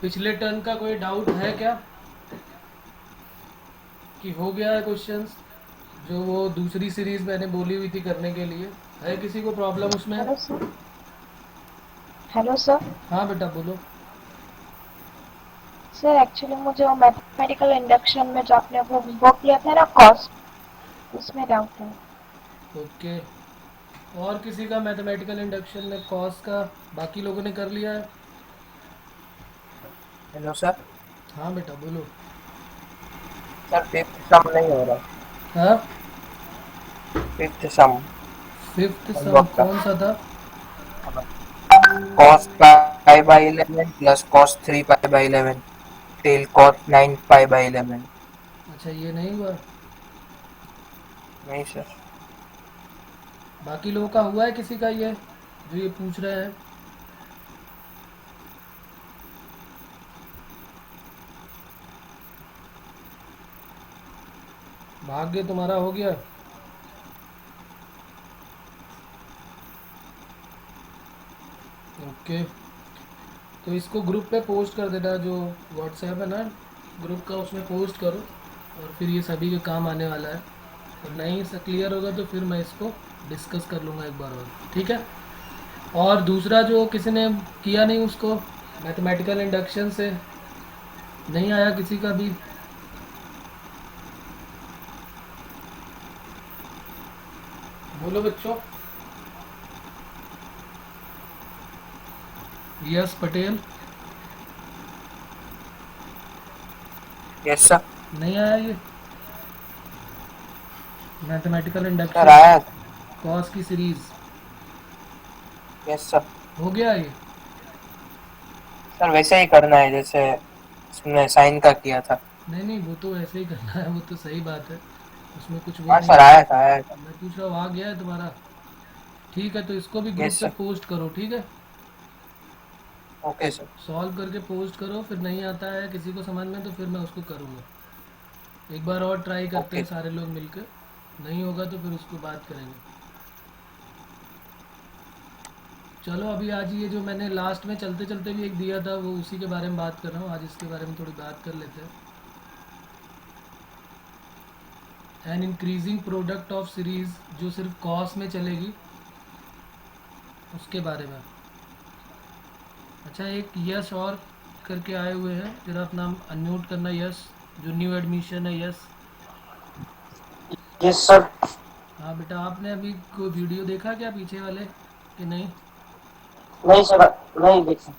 पिछले टर्न का कोई डाउट है क्या कि हो गया है क्वेश्चंस जो वो दूसरी सीरीज मैंने बोली हुई थी करने के लिए? है किसी को प्रॉब्लम उसमें? Hello sir. Hello sir. हाँ बेटा बोलो। सर एक्चुअली मुझे वो मैथमेटिकल इंडक्शन में जो आपने वो वर्क लिया था ना कॉस्ट, उसमें डाउट है। ओके। और किसी का मैथमेटिकल इंडक्शन में कॉस का बाकी लोगों ने कर लिया है? Hello sir. हाँ बेटा बोलो। सर फिफ्थ सम नहीं हो रहा। हाँ, फिफ्थ सम फिफ्थ सम होमवर्क का। कौन सा था? Cos pi by 11 plus cos 3 pi by 11 till cos 9 pi by 11। अच्छा ये नहीं हुआ। नहीं सर। बाकी लोगों का हुआ है किसी का ये जो ये पूछ रहे हैं? भाग्य तुम्हारा हो गया। ओके। तो इसको ग्रुप पे पोस्ट कर देना, जो व्हाट्सएप है ना ग्रुप का, उसमें पोस्ट करो। और फिर ये सभी के काम आने वाला है। और नहीं से क्लियर होगा तो फिर मैं इसको डिस्कस कर लूँगा एक बार और, ठीक है? और दूसरा जो किसी ने किया नहीं उसको मैथमेटिकल इंडक्शन से, नहीं आया किसी का भी? बोलो बच्चों। यस पटेल। Yes sir. नहीं आया ये मैथमेटिकल सर इंडक्शन आया। कॉस की सीरीज? Yes sir. हो गया ये? सर वैसे ही करना है जैसे उसने साइन का किया था। नहीं नहीं, वो तो ऐसे ही करना है, वो तो सही बात है। उसमें कुछ वो हाँ नहीं सर है। आया था आया था। मैं पूछ रहा हूँ आ गया है तुम्हारा? ठीक है, तो इसको भी ग्रुप यस पे सर। पोस्ट करो, ठीक है? Okay sir. सॉल्व करके पोस्ट करो, फिर नहीं आता है किसी को समझ में तो फिर मैं उसको करूँगा। एक बार और ट्राई करते ओके। हैं सारे लोग मिलकर। नहीं होगा तो फिर उसको बात करेंगे। चलो अभी आज ये जो मैंने लास्ट में चलते चलते भी एक दिया था वो उसी के बारे में बात कर रहा हूँ। आज इसके बारे में थोड़ी बात कर लेते हैं। An increasing product of series जो सिर्फ कॉस में चलेगी, उसके बारे में। अच्छा, एक यश और करके आए हुए हैं, जरा अपना अनम्यूट करना। यश, जो न्यू एडमिशन है, यश। Yes sir. हाँ बेटा, आपने अभी कोई वीडियो देखा क्या पीछे वाले कि नहीं? नहीं सर, नहीं देखा,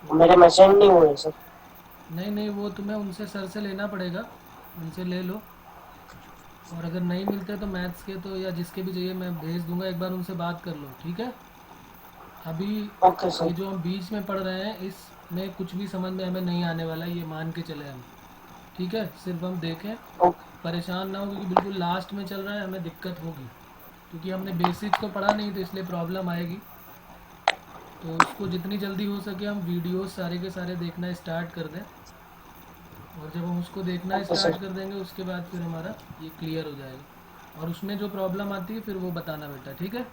मेरे में सेंड नहीं हुए सर। नहीं नहीं, वो तुम्हें उनसे सर से लेना पड़ेगा, उनसे ले लो। और अगर नहीं मिलते तो मैथ्स के तो या जिसके भी चाहिए मैं भेज दूंगा, एक बार उनसे बात कर लो, ठीक है? अभी ओके ये सर। जो हम बीच में पढ़ रहे हैं इसमें कुछ भी समझ में हमें नहीं आने वाला, ये मान के चले हम, ठीक है? सिर्फ हम देखें, ओके। परेशान ना हो, क्योंकि बिल्कुल लास्ट में चल रहा है, हमें दिक्कत होगी। क्योंकि हमने बेसिक्स तो पढ़ा नहीं तो इसलिए प्रॉब्लम आएगी। तो इसको जितनी जल्दी हो सके हम वीडियोस सारे के सारे देखना स्टार्ट कर दें। और जब हम उसको देखना ओके स्टार्ट सर। कर देंगे उसके बाद फिर हमारा ये क्लियर हो जाएगा। और उसमें जो प्रॉब्लम आती है फिर वो बताना बेटा, ठीक है?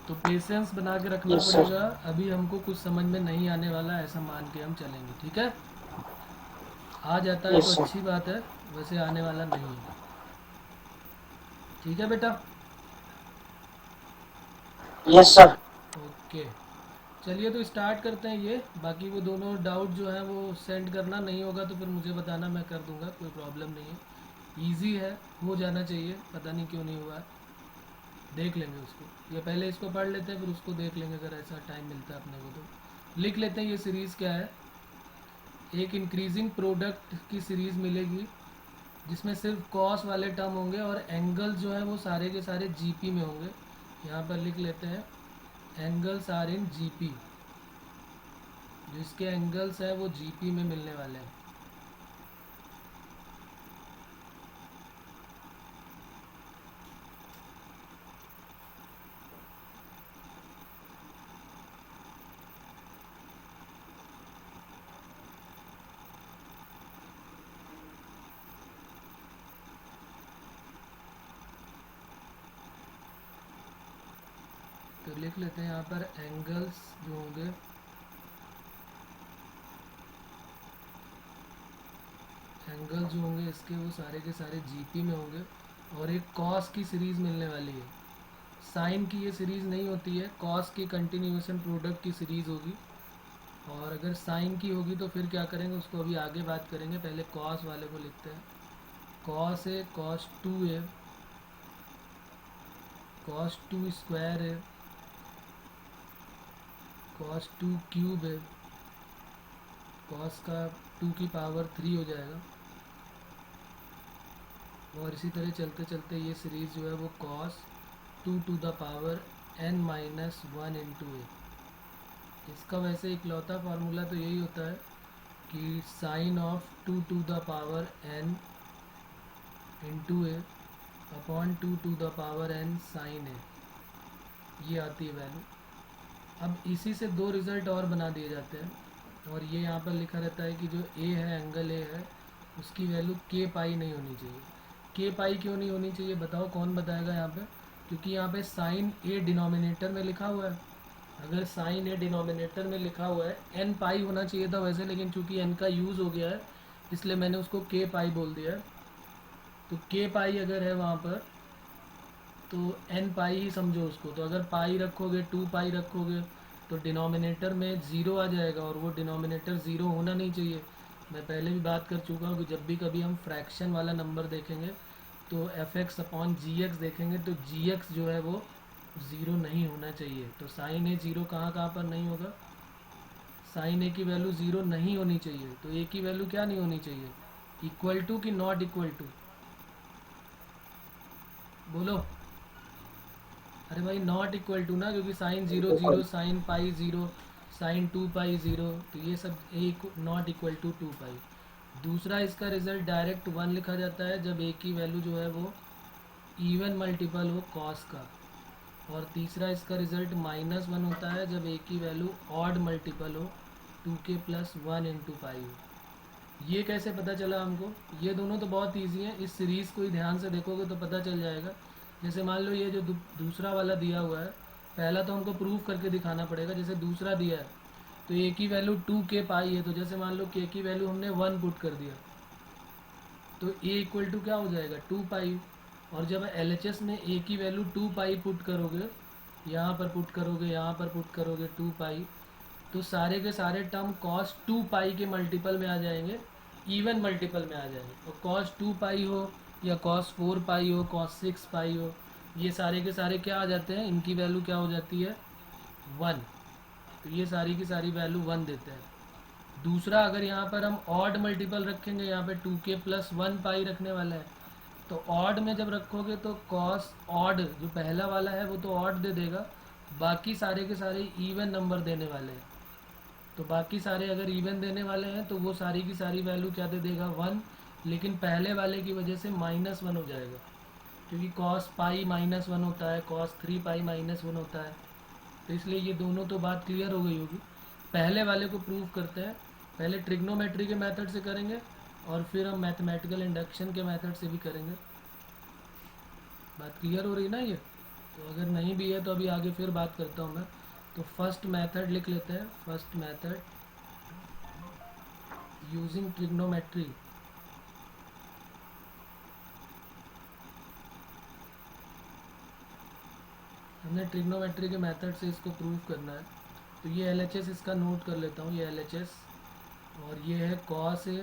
तो पेशेंस बना के रखना यस सर। पड़ेगा। अभी हमको कुछ समझ में नहीं आने वाला, ऐसा मान के हम चलेंगे, ठीक है? आ जाता है तो यस सर। अच्छी बात है, वैसे आने वाला नहीं है। ठीक है बेटा? Yes sir. ओके। चलिए तो स्टार्ट करते हैं ये। बाकी वो दोनों डाउट जो है वो सेंड करना, नहीं होगा तो फिर मुझे बताना, मैं कर दूंगा, कोई प्रॉब्लम नहीं है। इजी है, हो जाना चाहिए, पता नहीं क्यों नहीं हुआ है। देख लेंगे उसको, या पहले इसको पढ़ लेते हैं फिर उसको देख लेंगे अगर ऐसा टाइम मिलता है अपने को तो। लिख लेते हैं ये सीरीज़ क्या है। एक इंक्रीजिंग प्रोडक्ट की सीरीज़ मिलेगी जिसमें सिर्फ कॉस वाले टर्म होंगे और एंगल जो है वो सारे के सारे जीपी में होंगे। यहाँ पर लिख लेते हैं एंगल्स आर इन जीपी। जो इसके एंगल्स हैं वो जीपी में मिलने वाले हैं। तो लिख लेते हैं यहाँ पर एंगल्स जो होंगे एंगल जो होंगे इसके वो सारे के सारे जीपी में होंगे, और एक कॉस की सीरीज़ मिलने वाली है। साइन की ये सीरीज़ नहीं होती है, कॉस की कंटिन्यूएशन प्रोडक्ट की सीरीज़ होगी। और अगर साइन की होगी तो फिर क्या करेंगे उसको अभी आगे बात करेंगे, पहले कॉस वाले को लिखते हैं। कॉस है, कॉस 2 है, कॉस 2 स्क्वायर है, कॉस 2 क्यूब है, कॉस का 2 की पावर 3 हो जाएगा। और इसी तरह चलते चलते ये सीरीज़ जो है वो cos 2 to the power n-1 into a. इसका वैसे इकलौता फार्मूला तो यही होता है कि sine of 2 to the power n into a upon 2 to the power n sine a, ये आती है वैल्यू। अब इसी से दो रिज़ल्ट और बना दिए जाते हैं, और ये यहाँ पर लिखा रहता है कि जो ए है, एंगल ए है, उसकी वैल्यू के पाई नहीं होनी चाहिए। के पाई क्यों नहीं होनी चाहिए बताओ, कौन बताएगा यहाँ पे? क्योंकि यहाँ पे साइन ए डिनोमिनेटर में लिखा हुआ है। अगर साइन ए डिनोमिनेटर में लिखा हुआ है, एन पाई होना चाहिए था वैसे, लेकिन चूंकि एन का यूज़ हो गया है इसलिए मैंने उसको के पाई बोल दिया है। तो के पाई अगर है वहाँ पर तो एन पाई ही समझो उसको। तो अगर पाई रखोगे, 2 पाई रखोगे, तो डिनोमिनेटर में ज़ीरो आ जाएगा, और वो डिनोमिनेटर ज़ीरो होना नहीं चाहिए। मैं पहले भी बात कर चुका हूँ कि जब भी कभी हम फ्रैक्शन वाला नंबर देखेंगे तो एफ एक्स अपॉन जी एक्स देखेंगे, तो जी एक्स जो है वो ज़ीरो नहीं होना चाहिए। तो साइन ए ज़ीरो कहाँ कहाँ पर नहीं होगा? साइन ए की वैल्यू ज़ीरो नहीं होनी चाहिए। तो ए की वैल्यू क्या नहीं होनी चाहिए? इक्वल टू कि नॉट इक्वल टू? बोलो। अरे भाई नॉट इक्वल टू ना, क्योंकि sine zero zero, sine pi zero, sine 2 pi zero, तो ये सब a not equal to 2 pi. दूसरा इसका रिजल्ट डायरेक्ट 1 लिखा जाता है जब ए की वैल्यू जो है वो इवन मल्टीपल हो कॉस का। और तीसरा इसका रिजल्ट -1 होता है जब ए की वैल्यू ऑड मल्टीपल हो 2k प्लस 1 इंटू पाई हो। ये कैसे पता चला हमको? ये दोनों तो बहुत ईजी हैं, इस सीरीज़ को ही ध्यान से देखोगे तो पता चल जाएगा। जैसे मान लो ये जो दूसरा वाला दिया हुआ है, पहला तो हमको प्रूफ करके दिखाना पड़ेगा। जैसे दूसरा दिया है तो ए की वैल्यू 2k पाई है, तो जैसे मान लो के की वैल्यू हमने 1 पुट कर दिया, तो ए इक्वल टू क्या हो जाएगा? 2 पाई। और जब LHS में ए की वैल्यू 2 पाई पुट करोगे, यहाँ पर पुट करोगे, यहाँ पर पुट करोगे 2 पाई, तो सारे के सारे टर्म कॉस 2 पाई के मल्टीपल में आ जाएंगे, इवन मल्टीपल में आ जाएंगे। और कॉस 2 पाई हो या कॉस 4 पाई हो, कॉस 6 पाई हो, ये सारे के सारे क्या आ जाते हैं? इनकी वैल्यू क्या हो जाती है? 1। तो ये सारी की सारी वैल्यू 1 देते हैं। दूसरा, अगर यहाँ पर हम ऑड मल्टीपल रखेंगे, यहाँ पे 2k प्लस 1 पाई रखने वाला है, तो ऑड में जब रखोगे तो कॉस ऑड जो पहला वाला है वो तो ऑड दे देगा, बाकी सारे के सारे इवन नंबर देने वाले हैं। तो बाकी सारे अगर इवन देने वाले हैं तो वो सारी की सारी वैल्यू क्या दे देगा? 1। लेकिन पहले वाले की वजह से -1 हो जाएगा, क्योंकि कॉस पाई -1 होता है, कॉस 3 पाई -1 होता है। तो इसलिए ये दोनों तो बात क्लियर हो गई होगी। पहले वाले को प्रूव करते हैं, पहले ट्रिग्नोमेट्री के मेथड से करेंगे और फिर हम मैथमेटिकल इंडक्शन के मेथड से भी करेंगे। बात क्लियर हो रही ना ये? तो अगर नहीं भी है तो अभी आगे फिर बात करता हूँ मैं। तो फर्स्ट मेथड लिख लेते हैं। First method using trigonometry. हमने ट्रिग्नोमेट्री के मेथड से इसको प्रूव करना है। तो ये LHS इसका नोट कर लेता हूँ, ये LHS, और ये है cos a,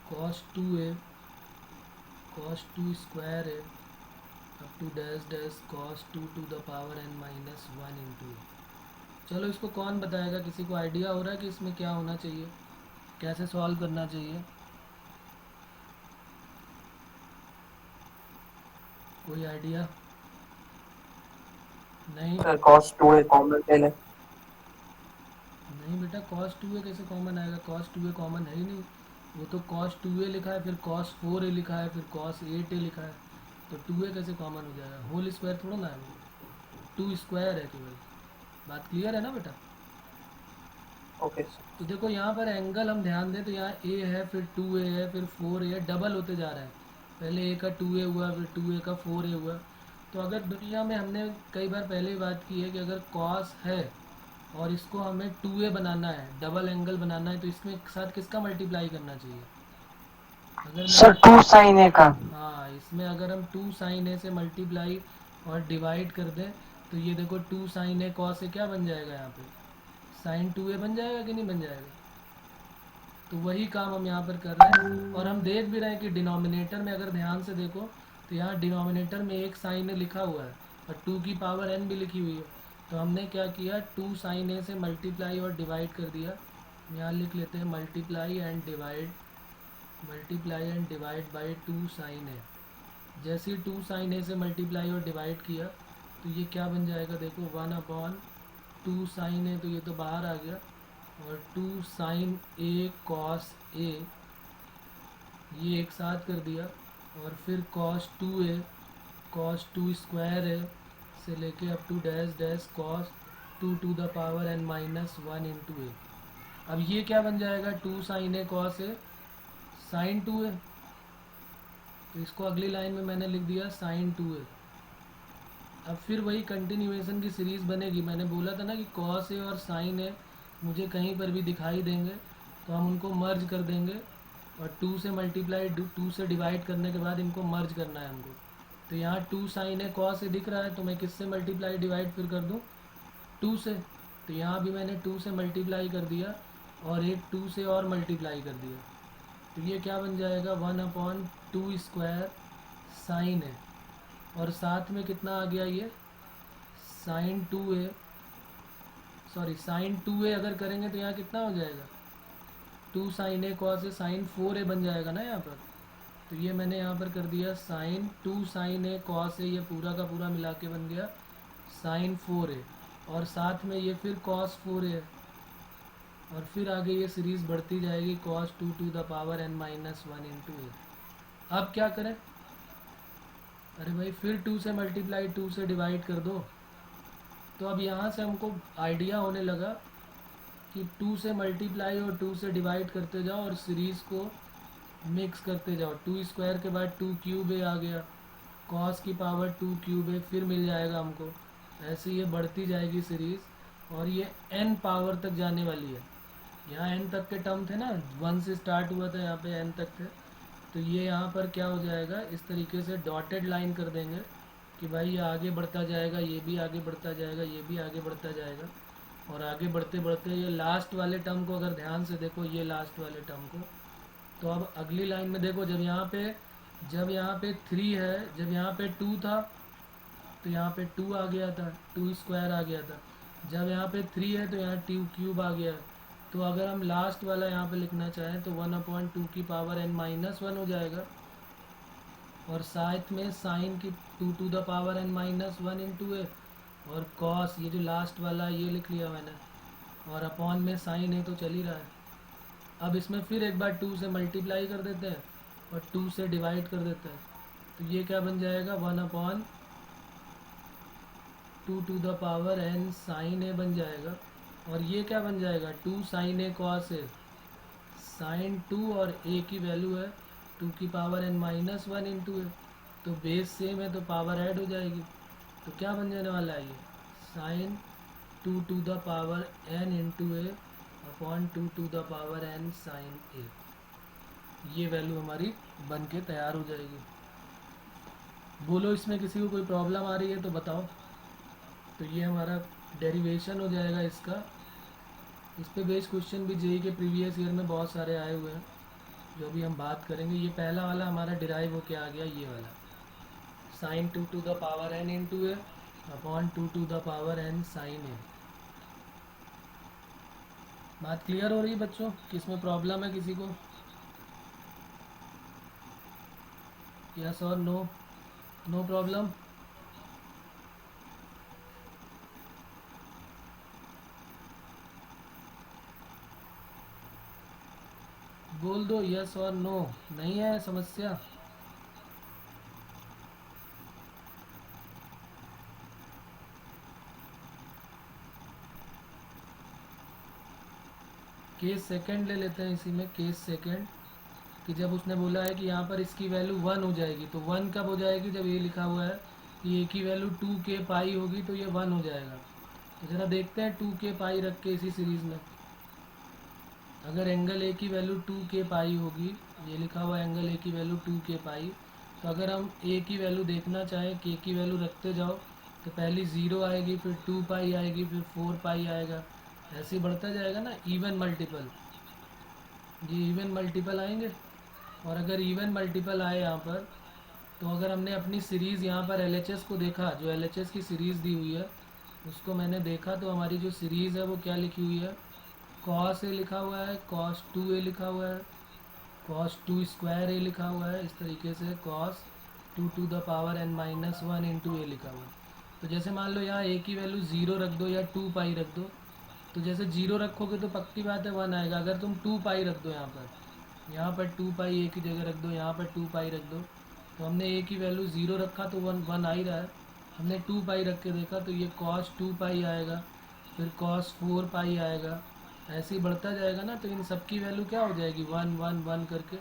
cos 2a, cos 2 square है up to dash dash cos 2 to the power n-1 into a. चलो इसको कौन बताएगा? किसी को आइडिया हो रहा है कि इसमें क्या होना चाहिए, कैसे सॉल्व करना चाहिए? कोई आइडिया? नहीं सर कॉस 2a कॉमन ले लें। नहीं बेटा, cos 2a कैसे कॉमन आएगा? cos 2a कॉमन है ही नहीं। वो तो cos 2a लिखा है, फिर cos 4a लिखा है, फिर cos 8a लिखा है, तो 2a कैसे कॉमन हो जाएगा? होल स्क्वायर थोड़ा ना है वो, 2 स्क्वायर है केवल। बात क्लियर है ना बेटा? ओके तो देखो यहाँ पर एंगल हम ध्यान दें तो यहाँ a है, फिर 2a है, फिर 4a है, डबल होते जा रहा है। पहले a का 2a हुआ, फिर 2a का 4a हुआ। तो अगर दुनिया में हमने कई बार पहले ही बात की है कि अगर cos है और इसको हमें 2a बनाना है, डबल एंगल बनाना है, तो इसमें साथ किसका मल्टीप्लाई करना चाहिए? अगर सर मैं 2 sin a का। हाँ, इसमें अगर हम 2 साइन ए से मल्टीप्लाई और डिवाइड कर दें तो ये देखो 2 साइन ए कॉस ए क्या बन जाएगा यहाँ पे? साइन 2a बन जाएगा कि नहीं बन जाएगा? तो वही काम हम यहाँ पर कर रहे हैं और हम देख भी रहे हैं कि डिनोमिनेटर में अगर ध्यान से देखो तो यहाँ डिनोमिनेटर में एक साइन ए लिखा हुआ है और 2 की पावर n भी लिखी हुई है। तो हमने क्या किया, 2 साइन ए से मल्टीप्लाई और डिवाइड कर दिया। यहाँ लिख लेते हैं multiply and divide by 2 sine a. जैसे ही 2 साइन ए से मल्टीप्लाई और डिवाइड किया तो ये क्या बन जाएगा, देखो 1/2 साइन ए, तो ये तो बाहर आ गया, और 2 साइन ए कॉस ए ये एक साथ कर दिया, और फिर cos 2a cos 2 square a से लेके up to dash dash cos 2 to the power n minus 1 into a. अब ये क्या बन जाएगा, 2 sine a cos a sine 2a, तो इसको अगली लाइन में मैंने लिख दिया साइन 2a। अब फिर वही कंटिन्यूएशन की सीरीज़ बनेगी। मैंने बोला था ना कि कॉस ए और साइन ए मुझे कहीं पर भी दिखाई देंगे तो हम उनको मर्ज कर देंगे, और 2 से मल्टीप्लाई 2 से डिवाइड करने के बाद इनको मर्ज करना है हमको। तो यहाँ 2 साइन ए कॉस ए दिख रहा है, तो मैं किससे मल्टीप्लाई डिवाइड फिर कर दूँ, 2 से। तो यहाँ भी मैंने 2 से मल्टीप्लाई कर दिया और एक 2 से और मल्टीप्लाई कर दिया, तो ये क्या बन जाएगा 1/2 स्क्वायर साइन ए, और साथ में कितना आ गया ये sign 2a, sorry sine 2a अगर करेंगे तो यहाँ कितना हो जाएगा, 2 sine a cos a sign 4a बन जाएगा ना यहाँ पर। तो ये मैंने यहाँ पर कर दिया साइन 2 साइन ए कॉस ए, ये पूरा का पूरा मिला के बन गया साइन 4a, और साथ में ये फिर कॉस 4a है, और फिर आगे ये सीरीज़ बढ़ती जाएगी cos 2 to the power n minus 1 into a. अब क्या करें, अरे भाई फिर 2 से मल्टीप्लाई 2 से डिवाइड कर दो। तो अब यहाँ से हमको आइडिया होने लगा कि 2 से मल्टीप्लाई और 2 से डिवाइड करते जाओ और सीरीज़ को मिक्स करते जाओ। 2 स्क्वायर के बाद 2 क्यूब ए आ गया, कॉस की पावर 2 क्यूब ए फिर मिल जाएगा हमको। ऐसे ये बढ़ती जाएगी सीरीज़ और ये n पावर तक जाने वाली है। यहाँ n तक के टर्म थे ना, 1 से स्टार्ट हुआ था, यहाँ पे n तक थे। तो ये यहाँ पर क्या हो जाएगा, इस तरीके से डॉटेड लाइन कर देंगे कि भाई ये आगे बढ़ता जाएगा, ये भी आगे बढ़ता जाएगा, ये भी आगे बढ़ता जाएगा, और आगे बढ़ते बढ़ते ये लास्ट वाले टर्म को अगर ध्यान से देखो, ये लास्ट वाले टर्म को, तो अब अगली लाइन में देखो, जब यहाँ पे 3 है, जब यहाँ पे 2 था तो यहाँ पे 2 आ गया था, 2 स्क्वायर आ गया था। जब यहाँ पे 3 है तो यहाँ 2 क्यूब आ गया। तो अगर हम लास्ट वाला यहाँ पे लिखना चाहें तो 1/2 की पावर n माइनस 1 हो जाएगा, और साथ में साइन की 2 to the power n minus 1 into a, और कॉस ये जो लास्ट वाला ये लिख लिया मैंने, और अपॉन में साइन है तो चल ही रहा है। अब इसमें फिर एक बार 2 से मल्टीप्लाई कर देते हैं और 2 से डिवाइड कर देते हैं, तो ये क्या बन जाएगा 1/2 to the power n sine a बन जाएगा, और ये क्या बन जाएगा 2 sine a cos a sine 2, और ए की वैल्यू है 2 की पावर n माइनस 1 इंटू ए, तो बेस सेम है तो पावर ऐड हो जाएगी। तो क्या बन जाने वाला है ये sine 2 to the power n into a upon 2 to the power n sine a. ये वैल्यू हमारी बन के तैयार हो जाएगी। बोलो इसमें किसी को कोई प्रॉब्लम आ रही है तो बताओ। तो ये हमारा डेरिवेशन हो जाएगा इसका। इस पे बेस्ड क्वेश्चन भी जेई के प्रीवियस ईयर में बहुत सारे आए हुए हैं जो भी हम बात करेंगे। ये पहला वाला हमारा डिराइव होके आ गया, ये वाला sine 2 to the power n into a upon 2 to the power n sine a. बात क्लियर हो रही है बच्चों कि इसमें प्रॉब्लम है किसी को? यस और नो? No problem? बोल दो यस और नो। नहीं है समस्या? केस सेकंड ले लेते हैं इसी में, केस सेकंड कि जब उसने बोला है कि यहाँ पर इसकी वैल्यू 1 हो जाएगी, तो 1 कब हो जाएगी? जब ये लिखा हुआ है कि ए की वैल्यू 2k पाई होगी तो ये 1 हो जाएगा। तो ज़रा देखते हैं 2k पाई रख के इसी सीरीज़ में, अगर एंगल ए की वैल्यू 2k पाई होगी, ये लिखा हुआ एंगल ए की वैल्यू 2k पाई, तो अगर हम ए की वैल्यू देखना चाहें, के की वैल्यू रखते जाओ तो पहली 0 आएगी, फिर 2 पाई आएगी, फिर 4 पाई आएगा, ऐसे ही बढ़ता जाएगा ना, इवन मल्टीपल, ये इवन मल्टीपल आएंगे। और अगर इवन मल्टीपल आए यहाँ पर, तो अगर हमने अपनी सीरीज़ यहाँ पर LHS को देखा, जो LHS की सीरीज़ दी हुई है उसको मैंने देखा, तो हमारी जो सीरीज़ है वो क्या लिखी हुई है, cos a लिखा हुआ है, cos 2a लिखा हुआ है, cos 2 स्क्वायर a लिखा हुआ है, इस तरीके से cos 2 to the power n minus 1 into a लिखा हुआ है। तो जैसे मान लो यहाँ a की वैल्यू 0 रख दो या 2 पाई रख दो, तो जैसे 0 रखोगे तो पक्की बात है 1 आएगा। अगर तुम 2 पाई रख दो यहाँ पर 2 पाई a की जगह रख दो, यहाँ पर 2 पाई रख दो, तो हमने a की वैल्यू 0 रखा तो 1 आ ही रहा है। हमने 2 पाई रख के देखा तो ये cos 2 पाई आएगा, फिर cos 4 पाई आएगा, ऐसे ही बढ़ता जाएगा ना। तो इन सब की वैल्यू क्या हो जाएगी, 1 1 1 करके,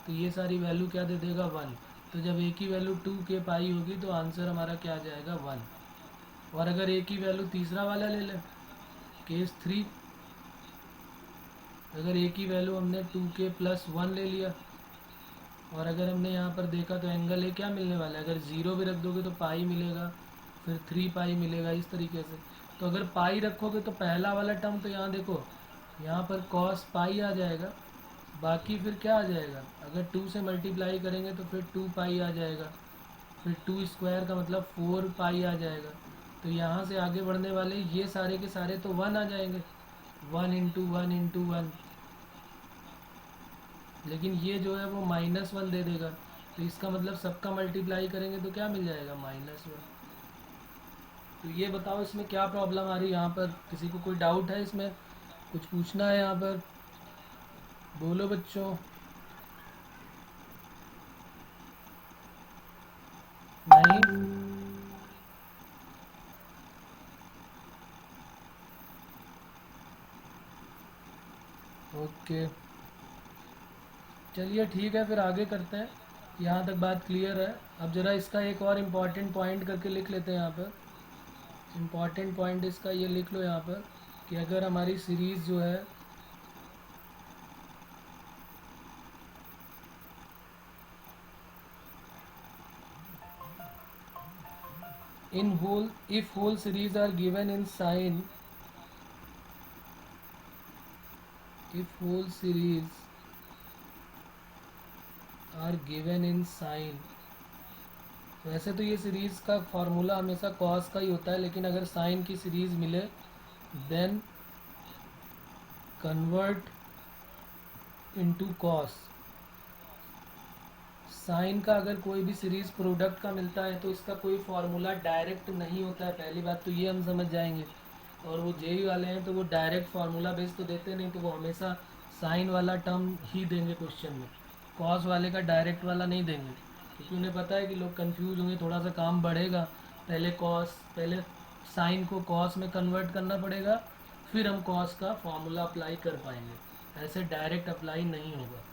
तो ये सारी वैल्यू क्या दे देगा, 1। तो जब a की वैल्यू 2k पाई होगी तो आंसर हमारा क्या आ जाएगा, 1। और अगर a की वैल्यू तीसरा वाला ले लें, केस 3, अगर a की वैल्यू हमने 2k प्लस 1 ले लिया, और अगर हमने यहाँ पर देखा तो एंगल ए क्या मिलने वाला है, अगर 0 भी रख दोगे तो पाई मिलेगा, फिर 3 पाई मिलेगा, इस तरीके से। तो अगर पाई रखोगे तो पहला वाला टर्म तो यहाँ देखो, यहाँ पर cos पाई आ जाएगा, बाकी फिर क्या आ जाएगा, अगर 2 से मल्टीप्लाई करेंगे तो फिर 2 पाई आ जाएगा, फिर 2 स्क्वायर का मतलब 4 पाई आ जाएगा। तो यहाँ से आगे बढ़ने वाले ये सारे के सारे तो 1 आ जाएंगे, 1 इंटू 1 इंटू 1, लेकिन ये जो है वो -1 दे देगा, तो इसका मतलब सबका मल्टीप्लाई करेंगे तो क्या मिल जाएगा, -1। तो ये बताओ इसमें क्या प्रॉब्लम आ रही है, यहाँ पर किसी को कोई डाउट है इसमें, कुछ पूछना है यहाँ पर, बोलो बच्चों। नहीं, ओके चलिए ठीक है, फिर आगे करते हैं। यहाँ तक बात क्लियर है। अब ज़रा इसका एक और इम्पॉर्टेंट पॉइंट करके लिख लेते हैं यहाँ पर। इम्पॉर्टेंट पॉइंट इसका ये लिख लो यहाँ पर कि अगर हमारी सीरीज़ जो है in whole, if whole series are given in sine, if whole series are given in sine, वैसे तो ये सीरीज़ का फार्मूला हमेशा cos का ही होता है, लेकिन अगर साइन की सीरीज़ मिले then convert into cos। Sine का अगर कोई भी सीरीज़ प्रोडक्ट का मिलता है तो इसका कोई फार्मूला डायरेक्ट नहीं होता है, पहली बात तो ये हम समझ जाएंगे। और वो जेई वाले हैं तो वो डायरेक्ट फार्मूला बेस तो देते नहीं, तो वो हमेशा साइन वाला टर्म ही देंगे क्वेश्चन में, कॉस वाले का डायरेक्ट वाला नहीं देंगे, क्योंकि उन्हें पता है कि लोग कंफ्यूज होंगे, थोड़ा सा काम बढ़ेगा, पहले साइन को कॉस में कन्वर्ट करना पड़ेगा, फिर हम कॉस का फार्मूला अप्लाई कर पाएंगे, ऐसे डायरेक्ट अप्लाई नहीं होगा।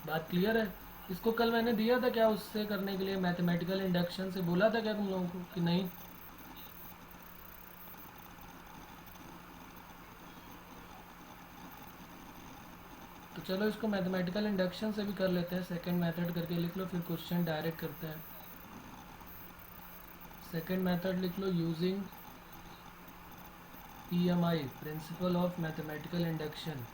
बात क्लियर है? इसको कल मैंने दिया था क्या उससे करने के लिए, मैथमेटिकल इंडक्शन से बोला था क्या तुम लोगों को कि नहीं? तो चलो इसको मैथमेटिकल इंडक्शन से भी कर लेते हैं, सेकंड मेथड करके लिख लो, फिर क्वेश्चन डायरेक्ट करते हैं। सेकंड मेथड लिख लो, using PMI, principle of mathematical induction.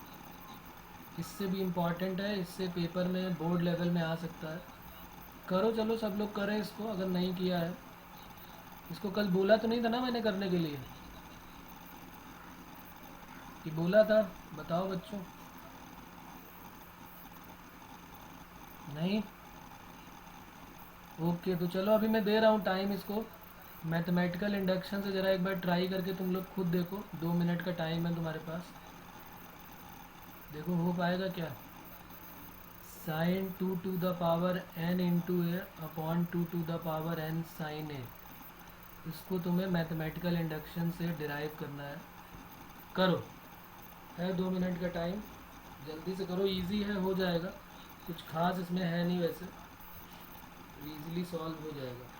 इससे भी इम्पॉर्टेंट है, इससे पेपर में बोर्ड लेवल में आ सकता है। करो चलो सब लोग करें इसको, अगर नहीं किया है। इसको कल बोला तो नहीं था ना मैंने करने के लिए, कि बोला था? बताओ बच्चों। नहीं? ओके, तो चलो अभी मैं दे रहा हूँ टाइम इसको, मैथमेटिकल इंडक्शन से ज़रा एक बार ट्राई करके तुम लोग खुद देखो, 2 मिनट का टाइम है तुम्हारे पास, देखो हो पाएगा क्या। Sine 2 to the power n into a upon 2 to the power n sine a, इसको तुम्हें मैथमेटिकल इंडक्शन से डिराइव करना है। करो, है 2 मिनट का टाइम, जल्दी से करो, इजी है, हो जाएगा, कुछ खास इसमें है नहीं, वैसे इजीली सॉल्व हो जाएगा।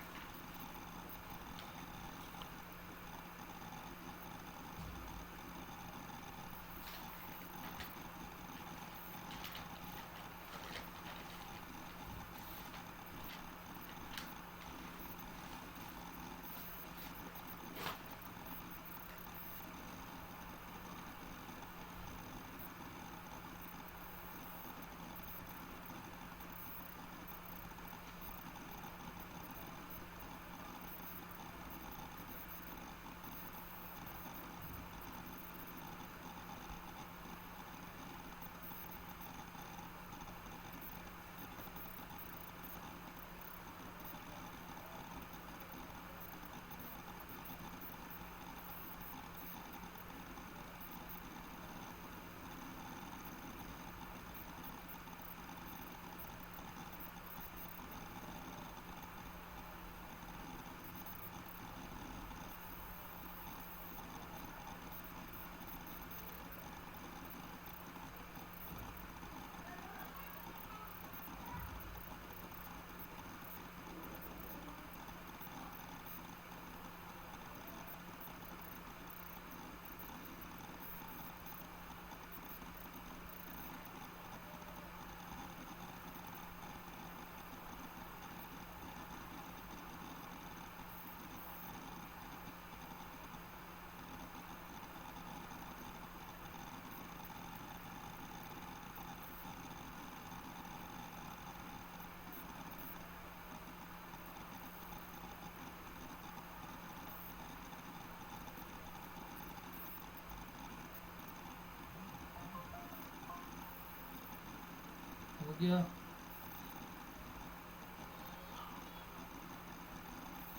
गया।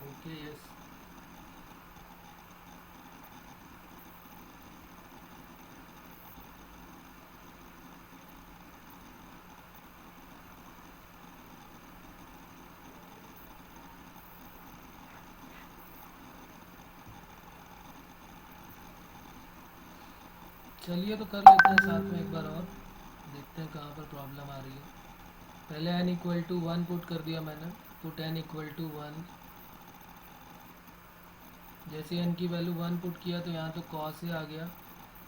Okay yes. चलिए तो कर लेते हैं साथ में एक बार और, देखते हैं कहाँ पर प्रॉब्लम आ रही है। पहले n इक्वल टू 1 पुट कर दिया मैंने, पुट n इक्वल टू 1। जैसे n की वैल्यू 1 पुट किया तो यहाँ तो cos a आ गया,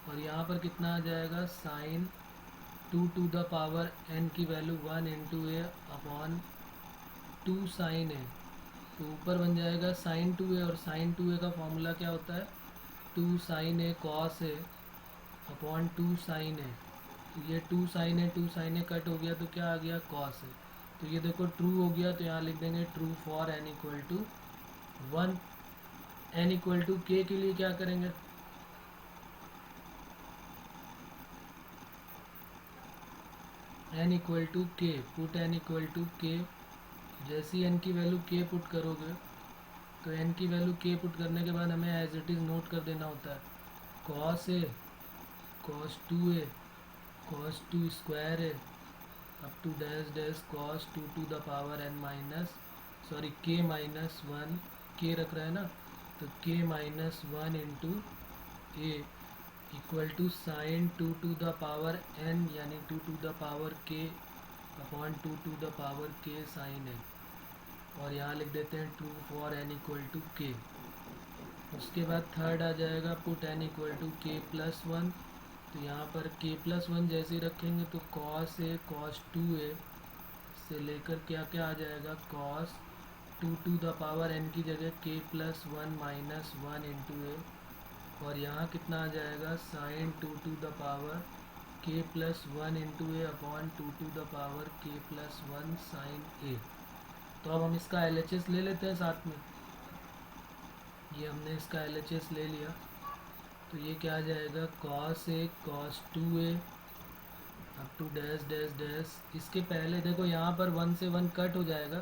और यहाँ पर कितना आ जाएगा sine 2 to the power n की value 1 into a upon 2 sine a. तो ऊपर बन जाएगा साइन 2a, और साइन 2a का फॉर्मूला क्या होता है 2 sine a cos A upon 2 sine a. तो ये 2 साइन ए कट हो गया तो क्या आ गया कॉस ए। तो ये देखो ट्रू हो गया, तो यहाँ लिख देंगे true for n equal to 1। n equal to k के लिए क्या करेंगे, n equal to k, put n equal to k. जैसी n की वैल्यू k पुट करोगे तो n की वैल्यू k पुट करने के बाद हमें एज इट इज़ नोट कर देना होता है cos a cos 2a cos 2 square a up to dash dash cos 2 to the power n minus k minus 1, k रख रहा है ना, तो k minus 1 into a equal to sine 2 to the power n, यानी 2 to the power k upon 2 to the power k sine n। और यहाँ लिख देते हैं true for n equal to के। उसके बाद थर्ड आ जाएगा put n equal to k plus 1। तो यहाँ पर k प्लस 1 जैसे रखेंगे तो कॉस ए कॉस 2a से लेकर क्या क्या आ जाएगा cos 2 to the power n की जगह k plus 1 minus 1 into a. और यहाँ कितना आ जाएगा sine 2 to the power k plus 1 into a upon 2 to the power k plus 1 sine a. तो अब हम इसका LHS ले लेते हैं साथ में। ये हमने इसका LHS ले लिया, तो ये क्या आ जाएगा cos a cos 2a up to dash dash dash. इसके पहले देखो यहाँ पर 1 से 1 कट हो जाएगा,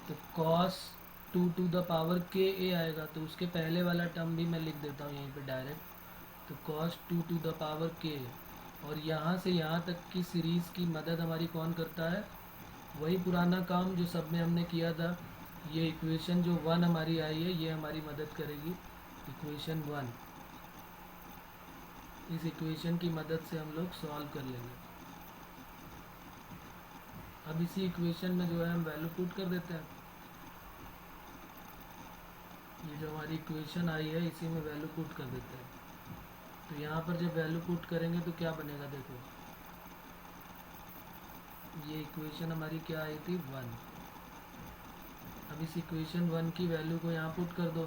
तो कॉस 2 टू द पावर के ए आएगा, तो उसके पहले वाला टर्म भी मैं लिख देता हूँ यहीं पे डायरेक्ट, तो कॉस 2 टू द पावर के। और यहाँ से यहाँ तक की सीरीज़ की मदद हमारी कौन करता है, वही पुराना काम जो सब में हमने किया था। ये इक्वेशन जो 1 हमारी आई है ये हमारी मदद करेगी, इक्वेशन 1। इस इक्वेशन की मदद से हम लोग सॉल्व कर लेंगे। अब इसी इक्वेशन में जो है हम वैल्यू पुट कर देते हैं। ये जो हमारी इक्वेशन आई है इसी में वैल्यू पुट कर देते हैं। तो यहाँ पर जब वैल्यू पुट करेंगे तो क्या बनेगा, देखो ये इक्वेशन हमारी क्या आई थी 1। अब इस इक्वेशन 1 की वैल्यू को यहाँ पुट कर दो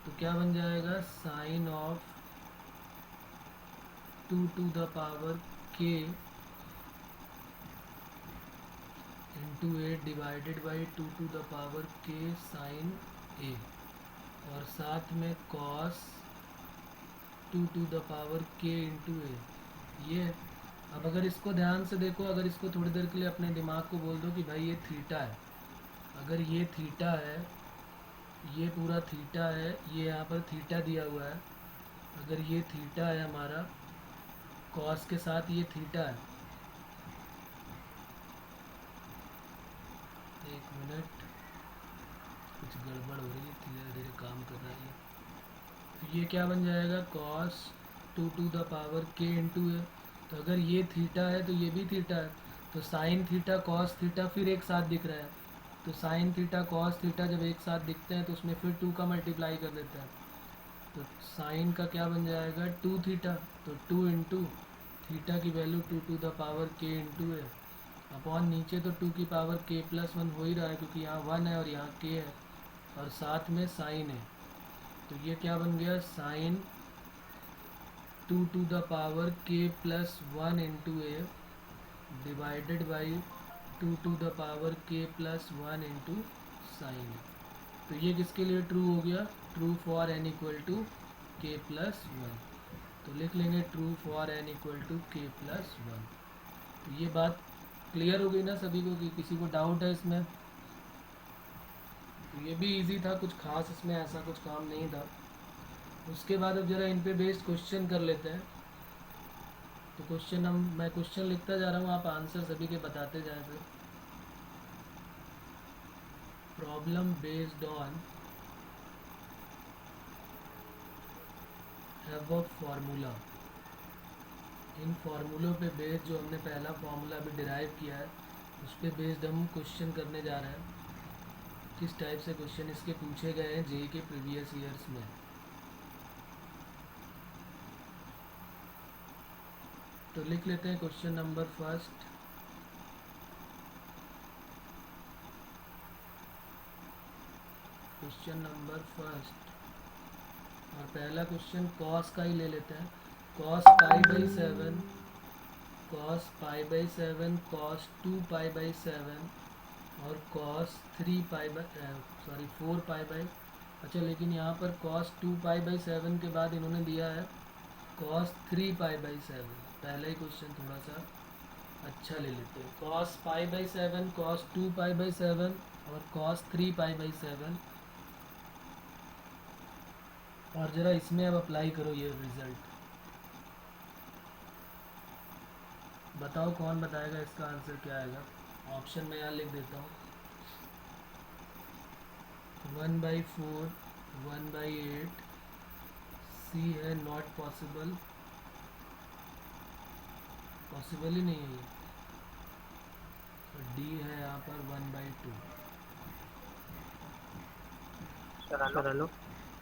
तो क्या बन जाएगा sine of 2 to the power k into a divided by 2 to the power k sine a, और साथ में cos 2 to the power k into a. ये अब अगर इसको ध्यान से देखो, अगर इसको थोड़ी देर के लिए अपने दिमाग को बोल दो कि भाई ये थीटा है, अगर ये थीटा है, ये पूरा थीटा है, ये यहाँ पर थीटा दिया हुआ है, अगर ये थीटा है हमारा, कॉस के साथ ये थीटा है। एक मिनट, कुछ गड़बड़ हो रही है, धीरे धीरे काम कर रहा है। तो ये क्या बन जाएगा cos 2 to the power k into a. तो अगर ये थीटा है तो ये भी थीटा है, तो साइन थीटा कॉस थीटा फिर एक साथ दिख रहा है, तो साइन थीटा कॉस थीटा जब एक साथ दिखते हैं तो उसमें फिर 2 का मल्टीप्लाई कर देते हैं, तो साइन का क्या बन जाएगा 2 थीटा, तो 2 इंटू थीटा की value 2 to the power k into a upon नीचे तो 2 की पावर k प्लस 1 हो ही रहा है क्योंकि यहाँ 1 है और यहाँ k है, और साथ में साइन है। तो ये क्या बन गया sine 2 to the power k plus 1 into a divided by 2 to the power k plus 1 into sine. तो ये किसके लिए ट्रू हो गया, true for n equal to k plus 1। तो लिख लेंगे true for n equal to k plus 1। तो ये बात क्लियर हो गई ना सभी को कि किसी को डाउट है इसमें? तो ये भी इजी था, कुछ खास इसमें ऐसा कुछ काम नहीं था। उसके बाद अब जरा इन पे बेस्ड क्वेश्चन कर लेते हैं। तो मैं क्वेश्चन लिखता जा रहा हूँ, आप आंसर सभी के बताते जाए। फिर problem based on have formula. इन फार्मूलों पे बेस्ड जो हमने पहला फार्मूला अभी डिराइव किया है उस पे बेस्ड हम क्वेश्चन करने जा रहे हैं। किस टाइप से क्वेश्चन इसके पूछे गए हैं जेई के प्रीवियस ईयर्स में। तो लिख लेते हैं question number first. Question number first और पहला क्वेश्चन कॉस का ही ले लेते हैं। Cos pi by 7, cos pi by 7, cos 2 pi by 7 और cos 3 pi by 4 pi by. अच्छा, लेकिन यहाँ पर कॉस 2 पाई बाई 7 के बाद इन्होंने दिया है कॉस 3 पाई बाई 7। पहला ही क्वेश्चन थोड़ा सा अच्छा ले लेते हैं। Cos pi by 7, cos 2 pi by 7 और कॉस 3 पाई बाई 7। और ज़रा इसमें अब अप्लाई करो ये रिज़ल्ट। बताओ कौन बताएगा इसका आंसर क्या आएगा। ऑप्शन में यहाँ लिख देता हूँ। 1/4, 1/8, सी है नॉट पॉसिबल, पॉसिबल ही नहीं है ये। और डी है यहाँ पर 1/2। सर हेलो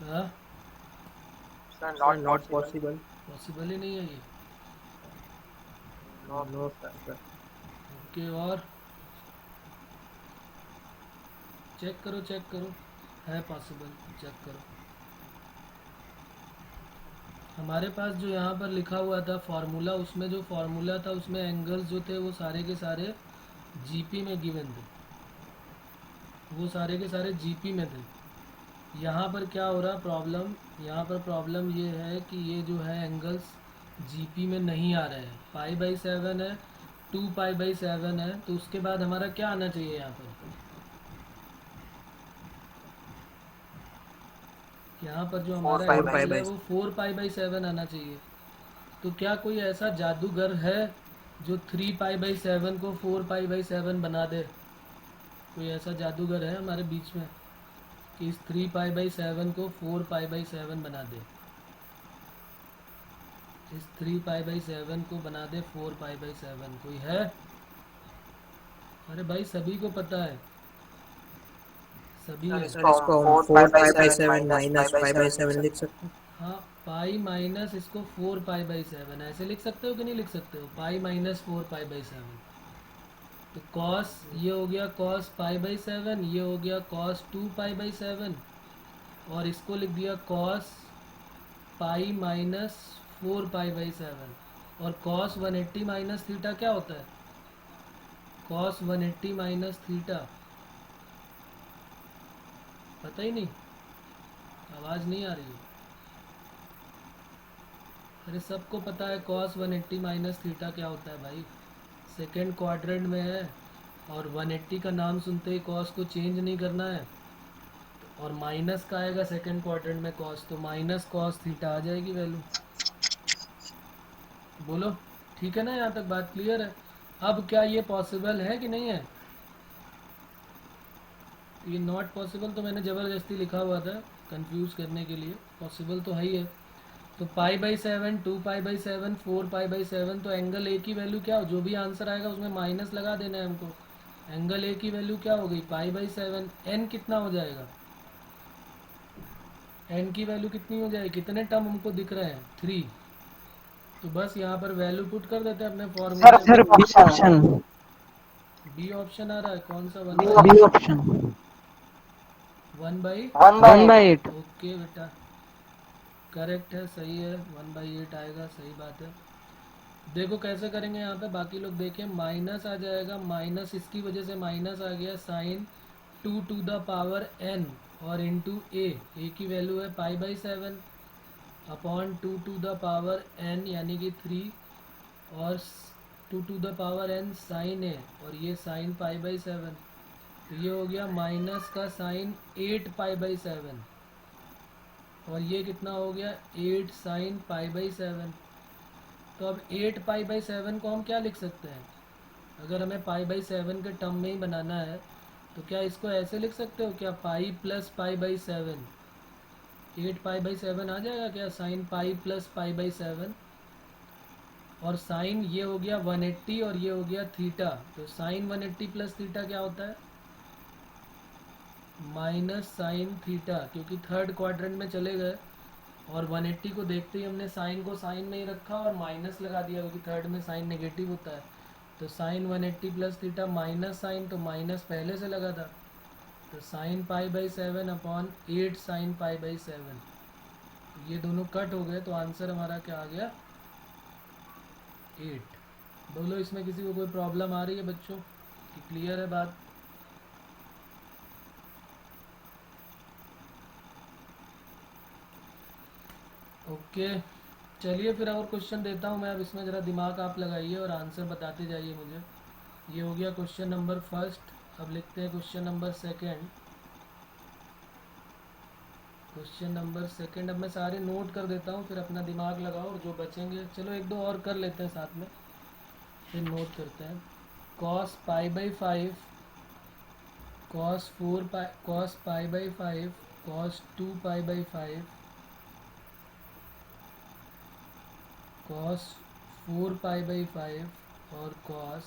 हाँ, सर नॉट पॉसिबल। पॉसिबल ही नहीं है ये। No sir. ओके, और चेक करो है पॉसिबल, चेक करो। हमारे पास जो यहाँ पर लिखा हुआ था फार्मूला, उसमें जो फार्मूला था उसमें एंगल्स जो थे वो सारे के सारे जीपी में गिवन थे, वो सारे के सारे जीपी में थे। यहाँ पर क्या हो रहा प्रॉब्लम, यहाँ पर प्रॉब्लम ये है कि ये जो है एंगल्स जीपी में नहीं आ रहे हैं। पाई बाई 7 है, 2 पाई बाई 7 है, तो उसके बाद हमारा क्या आना चाहिए यहाँ पर? यहाँ पर जो हमारा 4 एंगल पाई है वो 4 पाई बाई 7 आना चाहिए। तो क्या कोई ऐसा जादूगर है जो 3 पाई बाई 7 को 4 पाई बाई 7 बना दे? कोई ऐसा जादूगर है हमारे बीच में कि इस 3 पाई बाई 7 को 4 पाई बाई 7 बना दे? इस 3 पाई बाई 7 को बना दे 4 पाई बाई 7, कोई है? अरे भाई सभी को पता है, सभी है। सर इसको 4 pi by 7 minus pi by 7 लिख सकते हैं। हाँ, पाई माइनस इसको 4 पाई बाई 7 ऐसे लिख सकते हो कि नहीं लिख सकते हो? Pi minus 4 pi by 7। तो कॉस ये हो गया कॉस पाई बाई 7, ये हो गया कॉस 2 पाई बाई 7 और इसको लिख दिया cos pi minus 4 pi by 7। और कॉस 180 माइनस थीटा क्या होता है? कॉस 180 माइनस थीटा पता ही नहीं, आवाज़ नहीं आ रही है। अरे सबको पता है कॉस 180 माइनस थीटा क्या होता है भाई, सेकेंड क्वाड्रेंट में है और 180 का नाम सुनते ही कॉस को चेंज नहीं करना है और माइनस का आएगा सेकेंड क्वाड्रेंट में कॉस, तो माइनस कॉस थीटा आ जाएगी वैल्यू। बोलो ठीक है ना, यहाँ तक बात क्लियर है? अब क्या ये पॉसिबल है कि नहीं है? ये नॉट पॉसिबल तो मैंने ज़बरदस्ती लिखा हुआ था कंफ्यूज करने के लिए, पॉसिबल तो है ही है। तो पाई by 7, 2 pi by 7, 4 pi by 7, तो एंगल ए की वैल्यू क्या हो, जो भी आंसर आएगा उसमें माइनस लगा देना है हमको। एंगल ए की वैल्यू क्या हो गई? पाई बाई 7। एन कितना हो जाएगा? एन की वैल्यू कितनी हो जाएगी? कितने टर्म हमको दिख रहे हैं? 3। तो बस यहाँ पर वैल्यू पुट कर देते हैं अपने फॉर्मूले सर में। ऑप्शन बी ऑप्शन आ रहा है, कौन सा? B option 1/8। 1/8। ओके बेटा, करेक्ट है, सही है, 1/8 आएगा, सही बात है। देखो कैसे करेंगे यहाँ पे, बाकी लोग देखें। माइनस आ जाएगा, माइनस इसकी वजह से माइनस आ गया, sine 2 to the power n और इंटू ए की वैल्यू है pi by 7 upon 2 to the power n यानी कि 3 और to the power n sine a, और ये साइन पाई बाई 7, तो ये हो गया माइनस का साइन 8 पाई बाई 7, और ये कितना हो गया 8 साइन पाई बाई 7। तो अब 8 पाई बाई 7 को हम क्या लिख सकते हैं, अगर हमें पाई बाई 7 के टर्म में ही बनाना है तो क्या इसको ऐसे लिख सकते हो क्या, pi plus pi by 7, 8 pi by 7 आ जाएगा क्या, sine pi plus pi by 7, और साइन ये हो गया 180 और ये हो गया थीटा, तो साइन 180 प्लस थीटा क्या होता है, माइनस साइन थीटा, क्योंकि थर्ड क्वाड्रेंट में चले गए और 180 को देखते ही हमने साइन को साइन में ही रखा और माइनस लगा दिया, क्योंकि थर्ड में साइन नेगेटिव होता है। तो sine 180 plus theta minus sine, तो माइनस पहले से लगा था, तो sine pi by 7 upon 8 sine pi by 7, ये दोनों कट हो गए, तो आंसर हमारा क्या आ गया 8। बोलो इसमें किसी को कोई प्रॉब्लम आ रही है बच्चों, कि क्लियर है बात? ओके चलिए फिर और क्वेश्चन देता हूँ मैं, अब इसमें ज़रा दिमाग आप लगाइए और आंसर बताते जाइए मुझे। ये हो गया क्वेश्चन नंबर फर्स्ट, अब लिखते हैं question number second. Question number second अब मैं सारे नोट कर देता हूँ, फिर अपना दिमाग लगाओ और जो बचेंगे चलो एक दो और कर लेते हैं साथ में, फिर नोट करते हैं। Cos pi by 5, cos 4 pi, cos pi by 5, cos 2 pi by 5, cos 4 pi by 5 और कॉस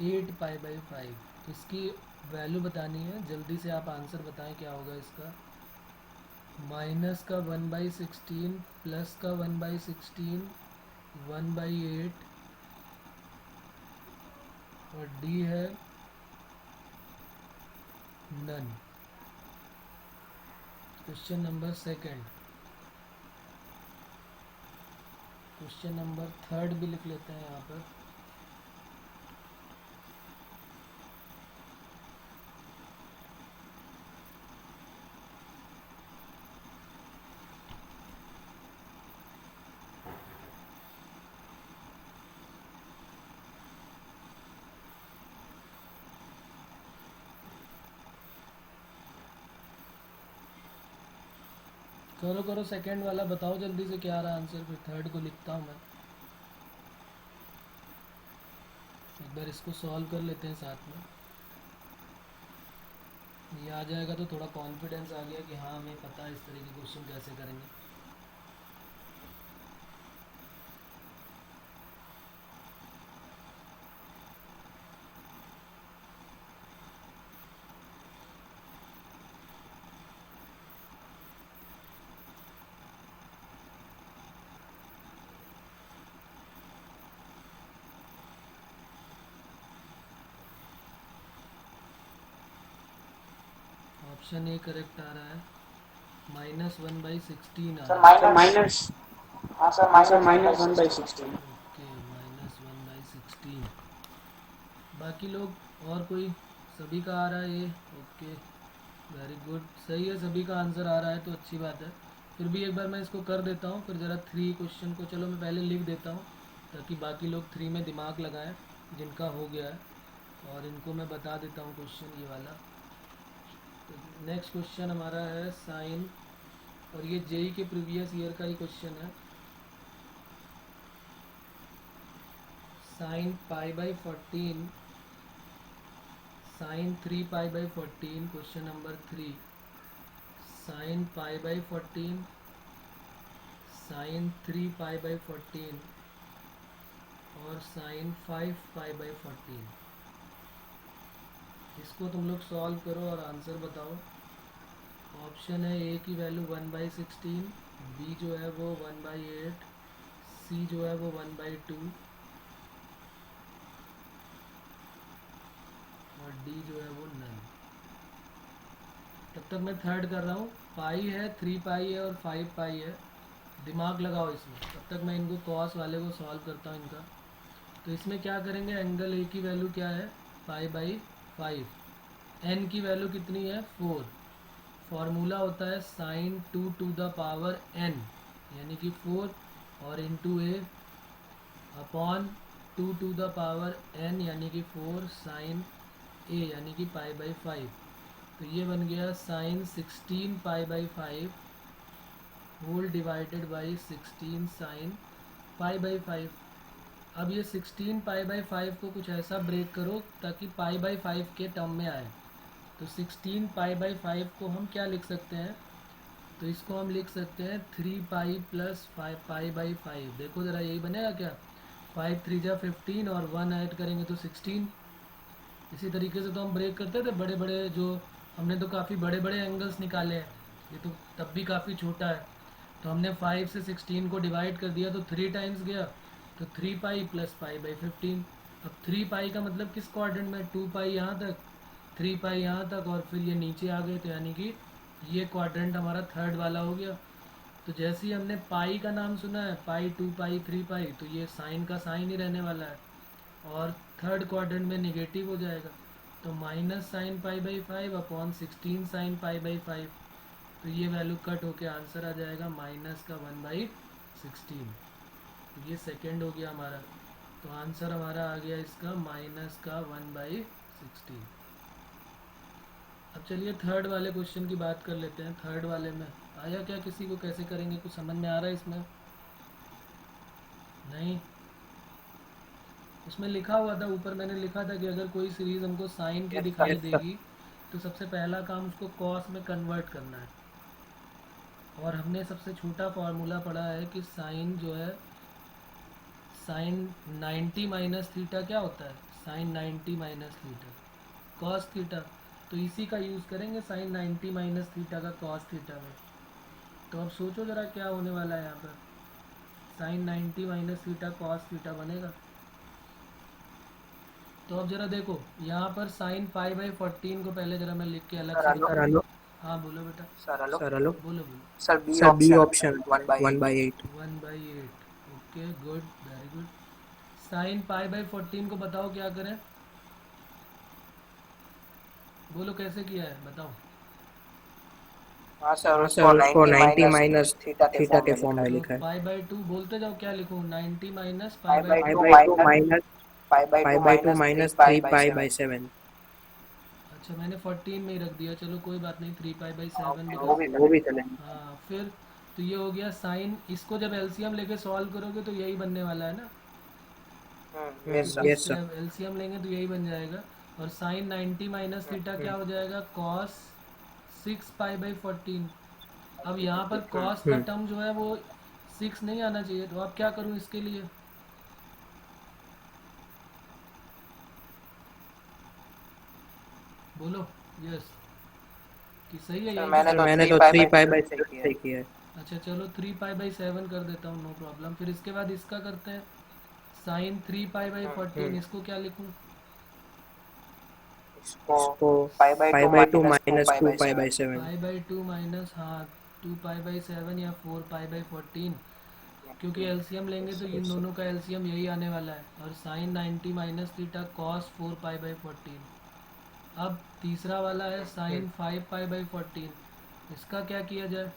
8 पाई बाई 5। इसकी वैल्यू बतानी है, जल्दी से आप आंसर बताएं क्या होगा इसका। माइनस का 1/16 प्लस का 1/16 1/8 और डी है none. Question number second. Question number third भी लिख लेते हैं यहाँ पर। करो करो सेकंड वाला बताओ जल्दी से क्या आ रहा आंसर, फिर थर्ड को लिखता हूँ मैं। एक बार इसको सॉल्व कर लेते हैं साथ में, ये आ जाएगा तो थोड़ा कॉन्फिडेंस आ गया कि हाँ हमें पता है इस तरह के क्वेश्चन कैसे करेंगे। ऑप्शन ए करेक्ट आ रहा है, -1/16 आ सर रहा है। माइनस, हाँ सर माइनस 1/16। ओके -1/16। बाकी लोग और कोई, सभी का आ रहा है ये? ओके वेरी गुड, सही है, सभी का आंसर आ रहा है तो अच्छी बात है। फिर भी एक बार मैं इसको कर देता हूँ, फिर ज़रा 3 क्वेश्चन को चलो मैं पहले लिख देता हूँ ताकि बाकी लोग 3 में दिमाग लगाएं जिनका हो गया है, और इनको मैं बता देता हूँ क्वेश्चन ये वाला। तो नेक्स्ट क्वेश्चन हमारा है साइन, और ये जेई के प्रीवियस ईयर का ही क्वेश्चन है। Sine pi by 14, sine 3 pi by 14, question number 3। Sine pi by 14, sine 3 pi by 14 और साइन 5 पाई बाई 14। इसको तुम लोग सॉल्व करो और आंसर बताओ। ऑप्शन है ए की वैल्यू 1/16, बी जो है वो 1/8, सी जो है वो 1/2 और डी जो है वो नन। तब तक मैं थर्ड कर रहा हूँ। पाई है, 3 पाई है और 5 पाई है, दिमाग लगाओ इसमें। तब तक मैं इनको कॉस वाले को सॉल्व करता हूँ इनका। तो इसमें क्या करेंगे, एंगल ए की वैल्यू क्या है π/5, एन की वैल्यू कितनी है 4, फार्मूला होता है sine 2 to the power n यानी कि 4 और into a upon 2 to the power n यानी कि 4 साइन a यानी कि पाई बाई 5। तो ये बन गया sine 16 pi by 5 whole divided by 16 sine pi by 5। अब ये 16 पाई बाई 5 को कुछ ऐसा ब्रेक करो ताकि पाई बाई 5 के टर्म में आए। तो 16 पाई बाई 5 को हम क्या लिख सकते हैं? तो इसको हम लिख सकते हैं 3 पाई प्लस 5 पाई बाई 5। देखो ज़रा यही बनेगा क्या? 5 3 जा 15 और 1 ऐड करेंगे तो 16। इसी तरीके से तो हम ब्रेक करते थे बड़े बड़े, जो हमने तो काफ़ी बड़े बड़े एंगल्स निकाले हैं, ये तो तब भी काफ़ी छोटा है। तो हमने 5 से 16 को डिवाइड कर दिया तो 3 टाइम्स गया, तो 3 पाई प्लस पाई बाई 15। अब 3 पाई का मतलब किस क्वाड्रेंट में? 2 पाई यहाँ तक, 3 पाई यहाँ तक और फिर ये नीचे आ गए, तो यानी कि ये क्वाड्रेंट हमारा थर्ड वाला हो गया। तो जैसे ही हमने पाई का नाम सुना है, पाई 2 पाई 3 पाई, तो ये साइन का साइन ही रहने वाला है और थर्ड क्वाड्रेंट में नेगेटिव हो जाएगा। तो minus sign pi by 5 upon 16 sine pi by 5। तो ये वैल्यू कट होके आंसर आ जाएगा माइनस का 1/16। तो ये सेकेंड हो गया हमारा। तो आंसर हमारा आ गया इसका माइनस का 1/16। अब चलिए थर्ड वाले क्वेश्चन की बात कर लेते हैं। थर्ड वाले में आया क्या किसी को? कैसे करेंगे? कुछ समझ में आ रहा है इसमें? नहीं? उसमें लिखा हुआ था ऊपर, मैंने लिखा था कि अगर कोई सीरीज हमको साइन की दिखाई देगी तो सबसे पहला काम उसको कॉस में कन्वर्ट करना है। और हमने सबसे छोटा फार्मूला पढ़ा है कि साइन जो है, साइन 90 माइनस थीटा क्या होता है? Sine 90 minus theta cos theta. तो इसी का यूज़ करेंगे साइन 90 माइनस थीटा का कॉस थीटा में। तो अब सोचो ज़रा क्या होने वाला है यहाँ पर। Sine 90 minus theta cos theta बनेगा। तो अब ज़रा देखो यहाँ पर साइन पाई बाई 14 को पहले ज़रा मैं लिख के अलग से सर हेलो हाँ बोलो बेटा। सर हेलो बोलो बोलो। Sir b option 1/8। 1/8। Okay good, very good. Sine pi by 14 को बताओ क्या करें? बोलो कैसे किया है बताओ। हाँ सर सर उसको उसको 90 90 माइनस थीटा थीटा के के फॉर्म में तो लिखा है। पाई बाई 2 बोलते जाओ, क्या लिखूँ? 90 minus pi pi by by 2। 2 minus 5/2 minus 3 pi by 7। अच्छा मैंने 14 में ही रख दिया, चलो कोई बात नहीं, 3 पाई बाई 7 भी वो कर। भी चलेगा। हाँ फिर तो ये हो गया साइन। इसको जब एलसीएम लेके सॉल्व करोगे तो यही बनने वाला है ना। Yes sir. इससे जब एलसीएम लेंगे तो यही बन जाएगा। और साइन 90 माइनस थीटा क्या हो जाएगा? Cos 6 pi by 14। अब यहाँ पर कॉस का टर्म जो है वो 6 नहीं आना चाहिए, तो अब क्या करूँ इसके लिए? बोलो यस कि सही है यही? मैंने तो 3 पाई बाई 6 से किया है। अच्छा चलो 3 पाई बाई 7 कर देता हूँ, नो प्रॉब्लम। फिर इसके बाद इसका करते हैं साइन 3 पाई बाई 14। इसको क्या लिखूँ? इसको 5/2 minus 2 pi by 7। Pi by 2 minus, हाँ 2 पाई बाई 7 या 4 पाई बाई 14, क्योंकि एलसीएम लेंगे तो इन दोनों का एलसीएम यही आने वाला है। और sine 90 minus theta cos 4 pi by 14। अब तीसरा वाला है साइन 5 पाई बाई 14। इसका क्या किया जाए?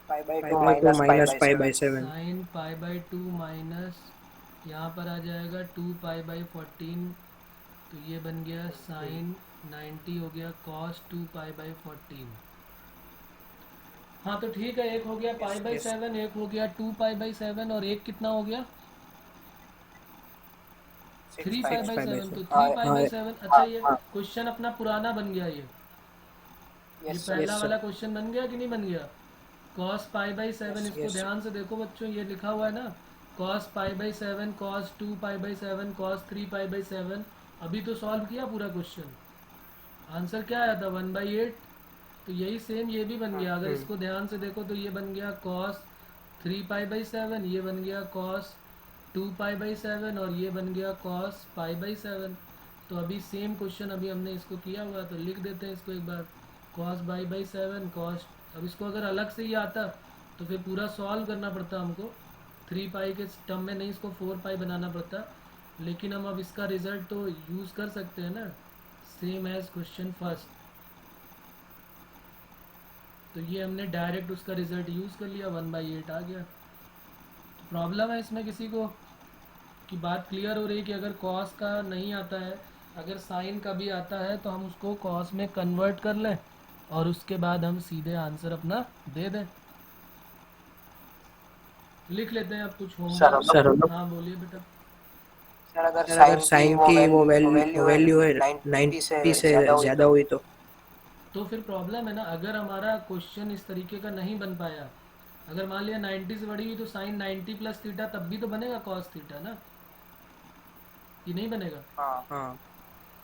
5/2 minus 5/7। Sign pi by 2 minus, यहाँ पर आ जाएगा 2 पाई बाई 14। तो ये बन गया साइन 90 हो गया कॉस 2 पाई बाई 14। हाँ तो ठीक है, एक हो गया पाई बाई 7, एक हो गया 2 पाई बाई 7 और एक कितना हो गया? 3 पाई बाई 7। तो 3 पाई बाई 7। अच्छा ये क्वेश्चन अपना पुराना बन गया। ये पहला वाला क्वेश्चन बन गया कि नहीं बन गया? कॉस पाई बाई 7, इसको ध्यान से देखो बच्चों, ये लिखा हुआ है ना, cos pi by 7 cos 2 pi by 7 cos 3 pi by 7। अभी तो सॉल्व किया पूरा क्वेश्चन, आंसर क्या आया था? 1/8। तो यही सेम ये भी बन गया। अगर इसको ध्यान से देखो तो ये बन गया कॉस 3 पाई बाई 7, ये बन गया कॉस 2 पाई बाई 7 और ये बन गया कॉस पाई बाई 7। तो अभी सेम क्वेश्चन अभी हमने इसको किया हुआ, तो लिख देते हैं इसको एक बार, कॉस पाई बाई 7 कॉस। अब इसको अगर अलग से ही आता तो फिर पूरा सॉल्व करना पड़ता हमको, 3 पाई के टर्म में नहीं, इसको 4 पाई बनाना पड़ता। लेकिन हम अब इसका रिजल्ट तो यूज़ कर सकते हैं ना, सेम एज क्वेश्चन फर्स्ट। तो ये हमने डायरेक्ट उसका रिजल्ट यूज़ कर लिया, 1/8 आ गया। प्रॉब्लम है इसमें किसी को? आपकी बात क्लियर हो रही है कि अगर कॉस का नहीं आता है, अगर साइन का भी आता है तो हम उसको कॉस में कन्वर्ट कर लें और उसके बाद हम सीधे आंसर अपना दे दें। लिख लेते हैं अब कुछ सर होमवर्क। हाँ बोलिए बेटा। सर अगर सर अगर साइन की साइन वो की वो वैल्यू है वैल्यू है 90 से 90 से ज़्यादा हुई ज़्यादा तो? हुई तो फिर प्रॉब्लम है ना, अगर हमारा क्वेश्चन इस तरीके का नहीं बन पाया, अगर मान लिया 90 से बड़ी हुई तो साइन 90 प्लस थीटा तब भी तो बनेगा कॉस थीटा ना, कि नहीं बनेगा? हाँ हाँ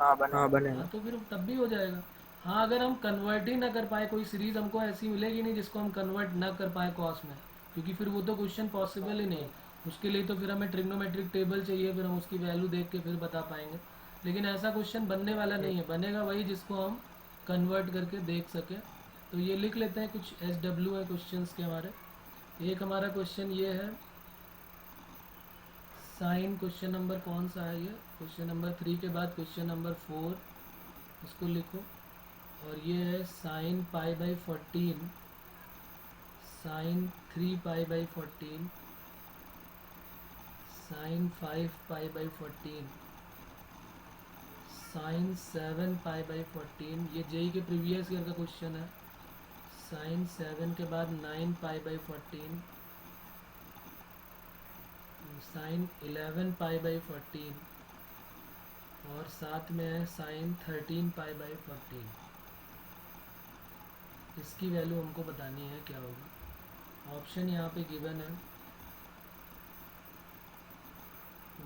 हाँ हाँ बनेगा। बनेगा। हाँ तो फिर तब भी हो जाएगा। हाँ अगर हम कन्वर्ट ही ना कर पाए, कोई सीरीज हमको ऐसी मिलेगी नहीं जिसको हम कन्वर्ट ना कर पाए कॉस में, क्योंकि फिर वो तो क्वेश्चन पॉसिबल ही नहीं है। उसके लिए तो फिर हमें ट्रिग्नोमेट्रिक टेबल चाहिए, फिर हम उसकी वैल्यू देख के फिर बता पाएंगे। लेकिन ऐसा क्वेश्चन बनने वाला नहीं है, बनेगा वही जिसको हम कन्वर्ट करके देख सकें। तो ये लिख लेते हैं, कुछ SW है क्वेश्चन के हमारे। एक हमारा क्वेश्चन ये है साइन, क्वेश्चन नंबर कौन सा है ये, क्वेश्चन नंबर 3 के बाद क्वेश्चन नंबर 4, इसको लिखो। और ये है sine pi by 14, sine 3 pi by 14, sine 5 pi by 14, sine 7 pi by 14। ये जेई के प्रीवियस ईयर का क्वेश्चन है। साइन 7 के बाद 9 pi by 14, sine 11 pi by 14, और साथ में है साइन 13 पाई बाई 14। इसकी वैल्यू हमको बतानी है क्या होगी। ऑप्शन यहाँ पे गिवन है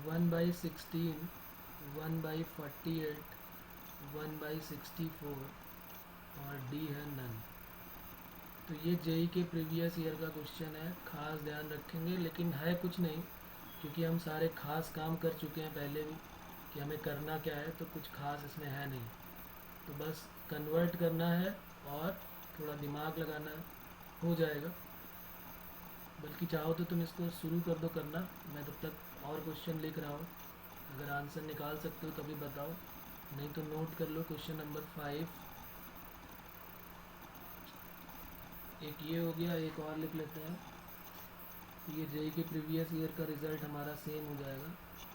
1/16, 1/48, 1/64 और डी है नन। तो ये जेई के प्रीवियस ईयर का क्वेश्चन है, खास ध्यान रखेंगे। लेकिन है कुछ नहीं, क्योंकि हम सारे खास काम कर चुके हैं पहले भी कि हमें करना क्या है, तो कुछ खास इसमें है नहीं। तो बस कन्वर्ट करना है और थोड़ा दिमाग लगाना है, हो जाएगा। बल्कि चाहो तो तुम इसको शुरू कर दो करना, मैं तब तक और क्वेश्चन लिख रहा हूँ। अगर आंसर निकाल सकते हो तभी बताओ, नहीं तो नोट कर लो। क्वेश्चन नंबर 5 एक ये हो गया, एक और लिख लेते हैं। ये जेई के प्रीवियस ईयर का रिज़ल्ट हमारा सेम हो जाएगा।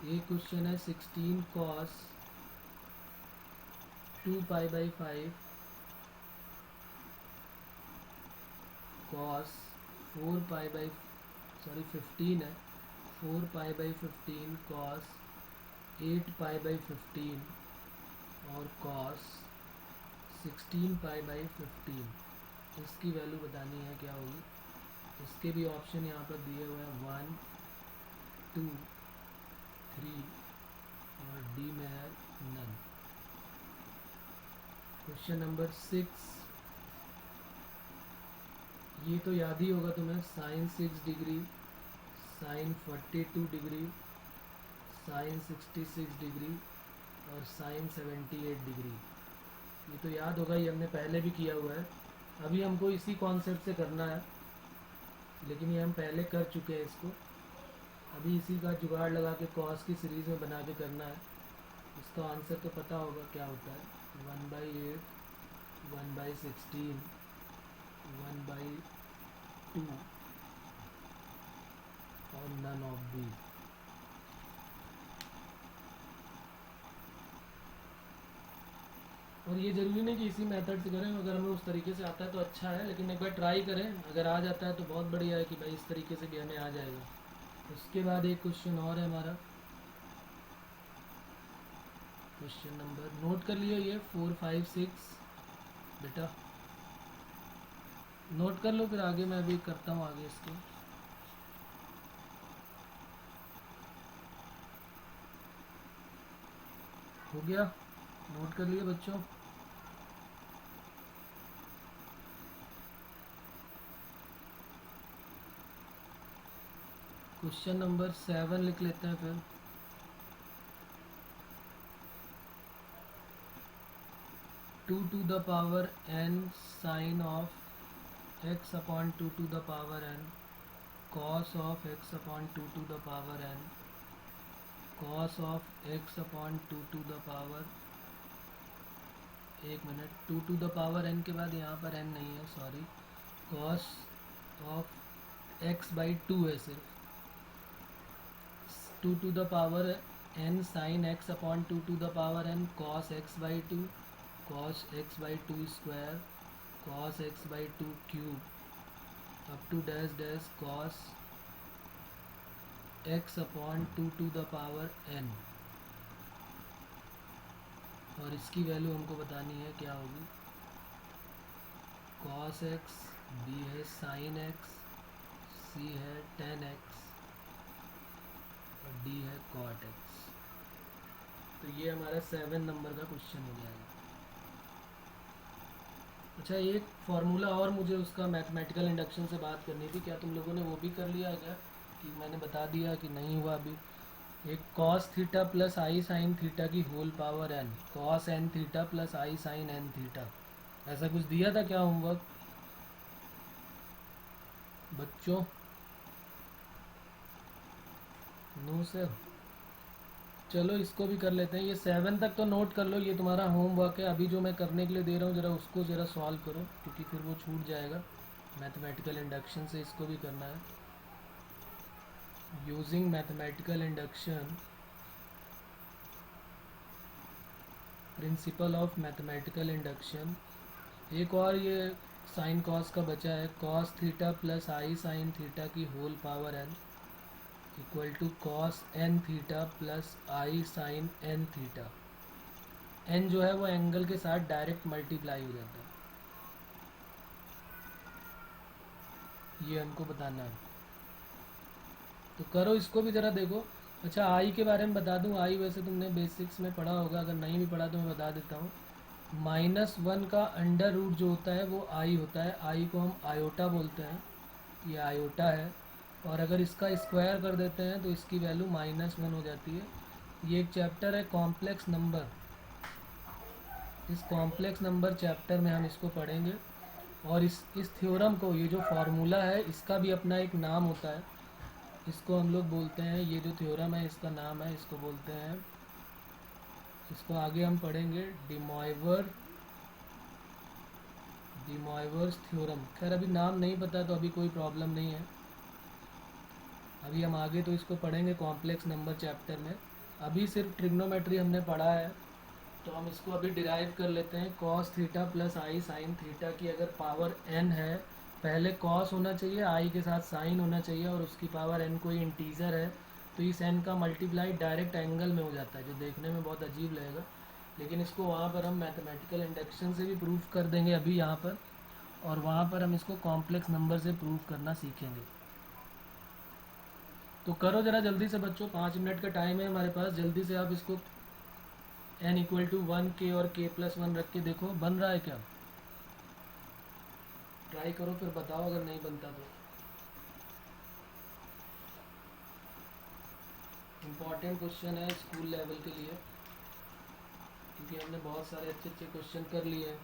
एक क्वेश्चन है 16 cos 2 pi by 5 cos 4 pi by 15 है, 4 pi by 15 cos 8 pi by 15 और कॉस 16 पाई बाई 15। इसकी वैल्यू बतानी है क्या होगी। इसके भी ऑप्शन यहाँ पर दिए हुए हैं 1, 2, 3 और डी में है नन। क्वेश्चन नंबर 6, ये तो याद ही होगा तुम्हें, sine 6 degree, sine 42 degree, sine 66 degree और साइन 78 डिग्री। ये तो याद होगा, ये हमने पहले भी किया हुआ है। अभी हमको इसी कॉन्सेप्ट से करना है, लेकिन ये हम पहले कर चुके हैं इसको। अभी इसी का जुगाड़ लगा के कॉस की सीरीज़ में बना के करना है। इसका आंसर तो पता होगा क्या होता है, 1/8, 1/16, 1/2 और नन ऑफ बी। और ये ज़रूरी नहीं कि इसी मेथड से करें, अगर हमें उस तरीके से आता है तो अच्छा है, लेकिन एक बार ट्राई करें। अगर आ जाता है तो बहुत बढ़िया है कि भाई इस तरीके से भी हमें आ जाएगा। उसके बाद एक क्वेश्चन और है हमारा, क्वेश्चन नंबर नोट कर लियो, ये 4, 5, 6 बेटा नोट कर लो, फिर आगे मैं अभी करता हूँ आगे इसको। हो गया, नोट कर लिए बच्चों। क्वेश्चन नंबर 7 लिख लेते हैं फिर। Two to the power n sine of x upon 2 to the power n cos of x upon 2 to the power n cos of x upon 2 to the power, एक minute, 2 to the power n के बाद यहाँ पर n नहीं है, sorry, cos of x by 2 है सिर्फ। Two to the power n sine x upon two to the power n cos x by two, cos x by two square, cos x by two cube up to dash dash cos x upon two to the power n। और इसकी value हमको बतानी है क्या होगी। Cos x, b है sine x, c है tan x और d है कॉट x। तो ये हमारा 7 नंबर का क्वेश्चन हो जाएगा। अच्छा, एक फार्मूला और मुझे उसका मैथमेटिकल इंडक्शन से बात करनी थी, क्या तुम लोगों ने वो भी कर लिया है क्या, कि मैंने बता दिया कि नहीं हुआ अभी। एक cos theta plus i sine theta की whole power n, cos n theta plus i sine n theta, ऐसा कुछ दिया था क्या होमवर्क बच्चों? No sir. चलो इसको भी कर लेते हैं। ये 7 तक तो नोट कर लो, ये तुम्हारा होमवर्क है। अभी जो मैं करने के लिए दे रहा हूँ ज़रा उसको ज़रा सॉल्व करो, क्योंकि फिर वो छूट जाएगा। मैथमेटिकल इंडक्शन से इसको भी करना है। Using mathematical induction, principle of mathematical induction. एक और ये साइन कॉस का बचा है, cos theta plus i sine theta की whole power n equal to cos n theta plus i sine n theta. n जो है वो एंगल के साथ डायरेक्ट मल्टीप्लाई हो जाता है, ये हमको बताना है। तो करो इसको भी ज़रा देखो। अच्छा, आई के बारे में बता दूं। आई वैसे तुमने बेसिक्स में पढ़ा होगा, अगर नहीं भी पढ़ा तो मैं बता देता हूँ। -1 का अंडर रूट जो होता है वो आई होता है। आई को हम आयोटा बोलते हैं, ये आयोटा है। और अगर इसका स्क्वायर कर देते हैं तो इसकी वैल्यू -1 हो जाती है। ये एक चैप्टर है कॉम्प्लेक्स नंबर, इस कॉम्प्लेक्स नंबर चैप्टर में हम इसको पढ़ेंगे। और इस थ्योरम को, ये जो फार्मूला है इसका भी अपना एक नाम होता है। इसको हम लोग बोलते हैं, ये जो थ्योरम है इसका नाम है, इसको बोलते हैं, इसको आगे हम पढ़ेंगे डी मॉइवर्स थ्योरम। खैर अभी नाम नहीं पता तो अभी कोई प्रॉब्लम नहीं है, अभी हम आगे तो इसको पढ़ेंगे कॉम्प्लेक्स नंबर चैप्टर में। अभी सिर्फ ट्रिग्नोमेट्री हमने पढ़ा है, तो हम इसको अभी डिराइव कर लेते हैं। Cos theta plus i sine theta की अगर पावर n है, पहले कॉस होना चाहिए, आई के साथ साइन होना चाहिए, और उसकी पावर n कोई इंटीजर है, तो इस n का मल्टीप्लाई डायरेक्ट एंगल में हो जाता है, जो देखने में बहुत अजीब लगेगा, लेकिन इसको वहाँ पर हम मैथमेटिकल इंडक्शन से भी प्रूफ कर देंगे अभी यहाँ पर, और वहाँ पर हम इसको कॉम्प्लेक्स नंबर से प्रूफ करना सीखेंगे। तो करो ज़रा जल्दी से बच्चों, 5 मिनट का टाइम है हमारे पास। जल्दी से आप इसको n इक्वल टू 1 k और k प्लस 1 रख के देखो बन रहा है क्या, ट्राई करो, फिर बताओ अगर नहीं बनता तो। इम्पॉर्टेंट क्वेश्चन है स्कूल लेवल के लिए, क्योंकि हमने बहुत सारे अच्छे अच्छे क्वेश्चन कर लिए हैं,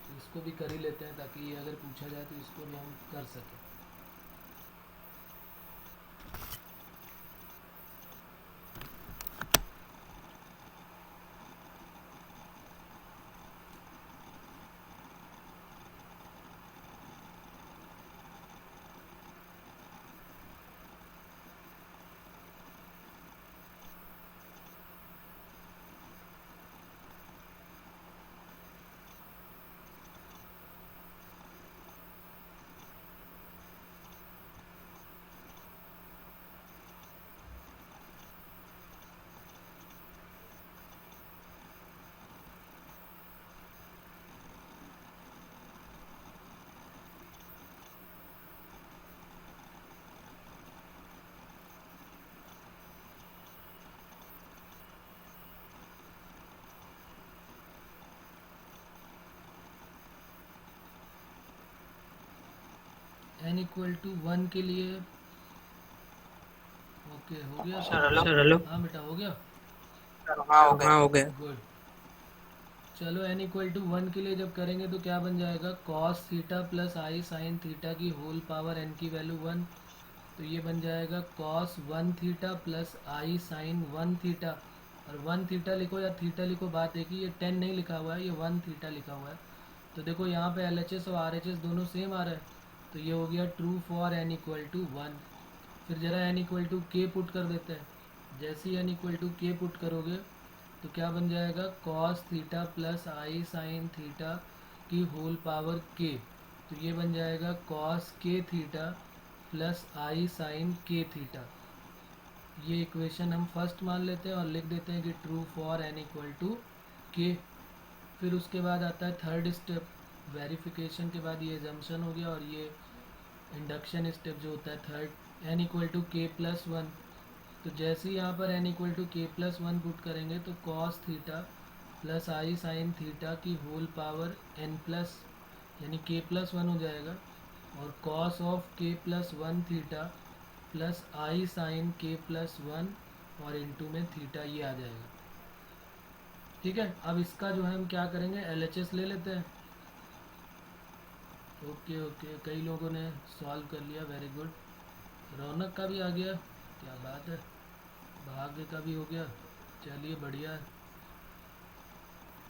तो इसको भी कर ही लेते हैं, ताकि ये अगर पूछा जाए तो इसको भी हम कर सकें। n इक्वल टू 1 के लिए ओके हो गया सर हेलो। हाँ बेटा हो गया, हाँ हो गया। गुड। चलो n इक्वल टू 1 के लिए जब करेंगे तो क्या बन जाएगा, cos theta plus i sine theta की होल पावर n की वैल्यू 1, तो ये बन जाएगा cos 1 theta plus i sign 1 theta. और 1 थीटा लिखो या थीटा लिखो, बात एक ही, ये 10 नहीं लिखा हुआ है, ये 1 थीटा लिखा हुआ है। तो देखो यहाँ पे LHS और RHS दोनों सेम आ रहा है, तो ये हो गया true for n equal to 1। फिर ज़रा n equal to k put कर देते हैं। जैसे ही n equal to k put करोगे तो क्या बन जाएगा, cos theta plus i sine theta की होल पावर के। तो ये बन जाएगा cos k theta plus i sine k theta. ये इक्वेशन हम फर्स्ट मान लेते हैं और लिख देते हैं कि true for n equal to के। फिर उसके बाद आता है थर्ड स्टेप, वेरिफिकेशन के बाद ये एजम्पशन हो गया, और ये इंडक्शन स्टेप जो होता है third, n equal to k plus one. तो जैसे ही यहाँ पर n equal to k plus one put करेंगे तो cos theta plus i sine theta की होल पावर n प्लस यानी के प्लस वन हो जाएगा, और कॉस ऑफ के plus one theta plus i sine के प्लस वन और इनटू में थीटा, ये आ जाएगा। ठीक है, अब इसका जो है हम क्या करेंगे, LHS ले लेते हैं। ओके ओके, कई लोगों ने सॉल्व कर लिया, वेरी गुड। रौनक का भी आ गया, क्या बात है, भाग्य का भी हो गया, चलिए बढ़िया है।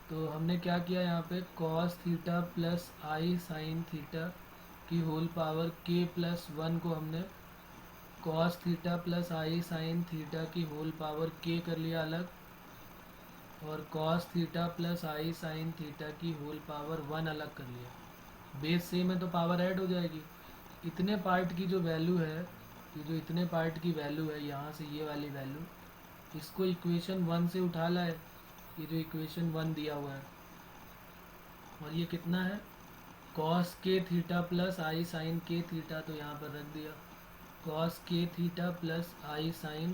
तो हमने क्या किया यहाँ पे, cos theta plus i sine theta की होल पावर के प्लस वन को हमने cos theta plus i sine theta की होल पावर के कर लिया अलग, और cos theta plus i sine theta की होल पावर वन अलग कर लिया। बेस सेम है तो पावर ऐड हो जाएगी। इतने पार्ट की जो वैल्यू है, ये जो इतने पार्ट की वैल्यू है, यहाँ से ये वाली वैल्यू, इसको इक्वेशन वन से उठा लाए, ये जो इक्वेशन वन दिया हुआ है, और ये कितना है, cos k theta plus i sine k theta, तो यहाँ पर रख दिया cos k theta plus i sine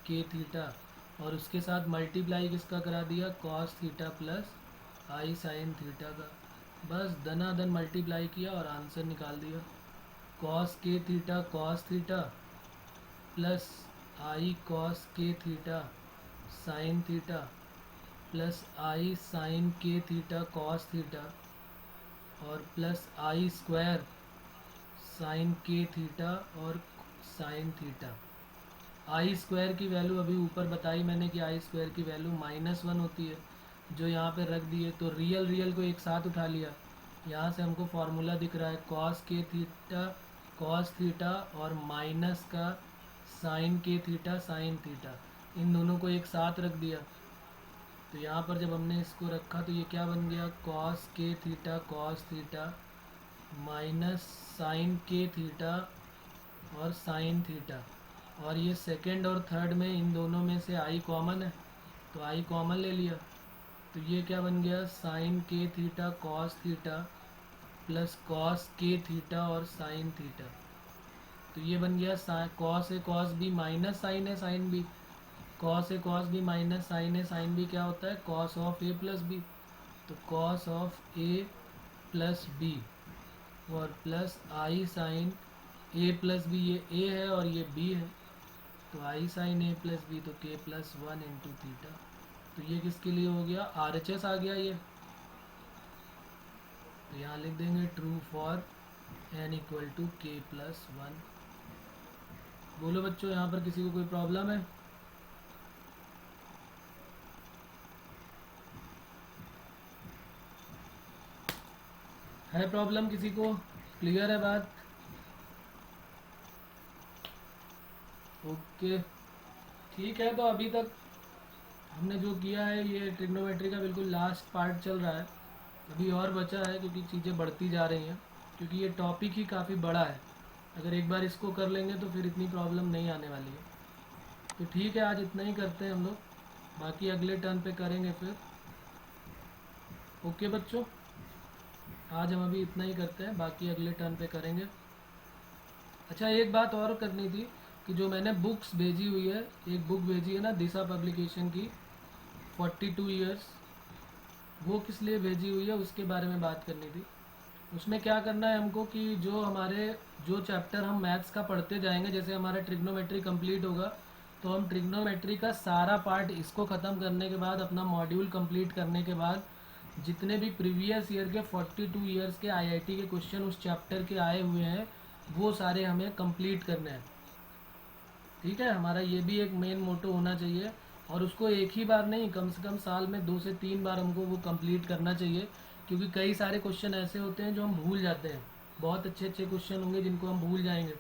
k theta, और उसके साथ मल्टीप्लाई किसका करा दिया, cos theta plus i sine theta का। बस दनादन मल्टीप्लाई किया और आंसर निकाल दिया। Cos k theta cos theta plus I cos k theta sine theta plus i sine k theta cos theta, और प्लस आई स्क्वायर साइन के थीटा और sine theta. आई square की value अभी ऊपर बताई मैंने कि आई स्क्वायर की वैल्यू -1 होती है, जो यहाँ पे रख दिए। तो रियल रियल को एक साथ उठा लिया, यहाँ से हमको फार्मूला दिख रहा है cos k theta cos theta और माइनस का sign k theta sine theta, इन दोनों को एक साथ रख दिया। तो यहाँ पर जब हमने इसको रखा तो ये क्या बन गया, cos k theta cos theta minus sine k theta और साइन थीटा, और ये सेकंड और थर्ड में इन दोनों में से आई कॉमन है तो आई कॉमन ले लिया। तो ये क्या बन गया, sine k theta cos theta plus cos k theta और साइन थीटा। तो ये बन गया कॉस है कॉस बी माइनस साइन है साइन बी, कॉस है कॉस बी माइनस साइन है साइन बी क्या होता है, cos of a plus b. तो cos of a plus b और plus i sine a plus b, ये ए है और ये बी है, तो i sine a plus b, तो के प्लस वन इंटू थीटा। तो ये किसके लिए हो गया, RHS आ गया ये। तो यहाँ लिख देंगे true for n equal to k plus one. बोलो बच्चों, यहाँ पर किसी को कोई प्रॉब्लम है प्रॉब्लम किसी को, क्लियर है बात? ओके ठीक है, तो अभी तक हमने जो किया है ये ट्रिग्नोमेट्री का बिल्कुल लास्ट पार्ट चल रहा है। अभी और बचा है क्योंकि चीज़ें बढ़ती जा रही हैं, क्योंकि ये टॉपिक ही काफ़ी बड़ा है। अगर एक बार इसको कर लेंगे तो फिर इतनी प्रॉब्लम नहीं आने वाली है। तो ठीक है, आज इतना ही करते हैं हम लोग, बाकी अगले टर्न पे करेंगे फिर। ओके बच्चों, आज हम अभी इतना ही करते हैं, बाकी अगले टर्न पे करेंगे। अच्छा, एक बात और करनी थी कि जो मैंने बुक्स भेजी हुई है, एक बुक भेजी है ना दिशा पब्लिकेशन की 42 ईयर्स, वो किस लिए भेजी हुई है उसके बारे में बात करनी थी। उसमें क्या करना है हमको कि जो चैप्टर हम मैथ्स का पढ़ते जाएंगे, जैसे हमारा ट्रिग्नोमेट्री कंप्लीट होगा तो हम ट्रिग्नोमेट्री का सारा पार्ट इसको ख़त्म करने के बाद, अपना मॉड्यूल कंप्लीट करने के बाद, जितने भी प्रीवियस ईयर के 42 ईयर्स के IIT के क्वेश्चन उस चैप्टर के आए हुए हैं वो सारे हमें कंप्लीट करने हैं। ठीक है, हमारा ये भी एक मेन मोटो होना चाहिए, और उसको एक ही बार नहीं, कम से कम साल में 2 से 3 बार हमको वो कंप्लीट करना चाहिए, क्योंकि कई सारे क्वेश्चन ऐसे होते हैं जो हम भूल जाते हैं। बहुत अच्छे अच्छे क्वेश्चन होंगे जिनको हम भूल जाएंगे,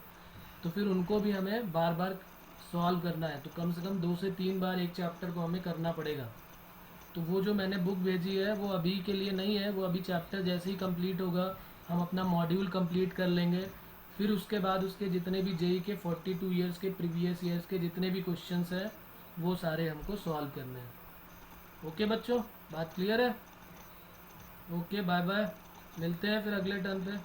तो फिर उनको भी हमें बार बार सॉल्व करना है, तो कम से कम 2 से 3 बार एक चैप्टर को हमें करना पड़ेगा। तो वो जो मैंने बुक भेजी है वो अभी के लिए नहीं है, वो अभी चैप्टर जैसे ही कंप्लीट होगा हम अपना मॉड्यूल कंप्लीट कर लेंगे, फिर उसके बाद उसके जितने भी जेई के 42 ईयर्स के प्रीवियस ईयर्स के जितने भी क्वेश्चंस हैं वो सारे हमको सॉल्व करने हैं। ओके बच्चों, बात क्लियर है? ओके, बाय बाय, मिलते हैं फिर अगले टर्न पे।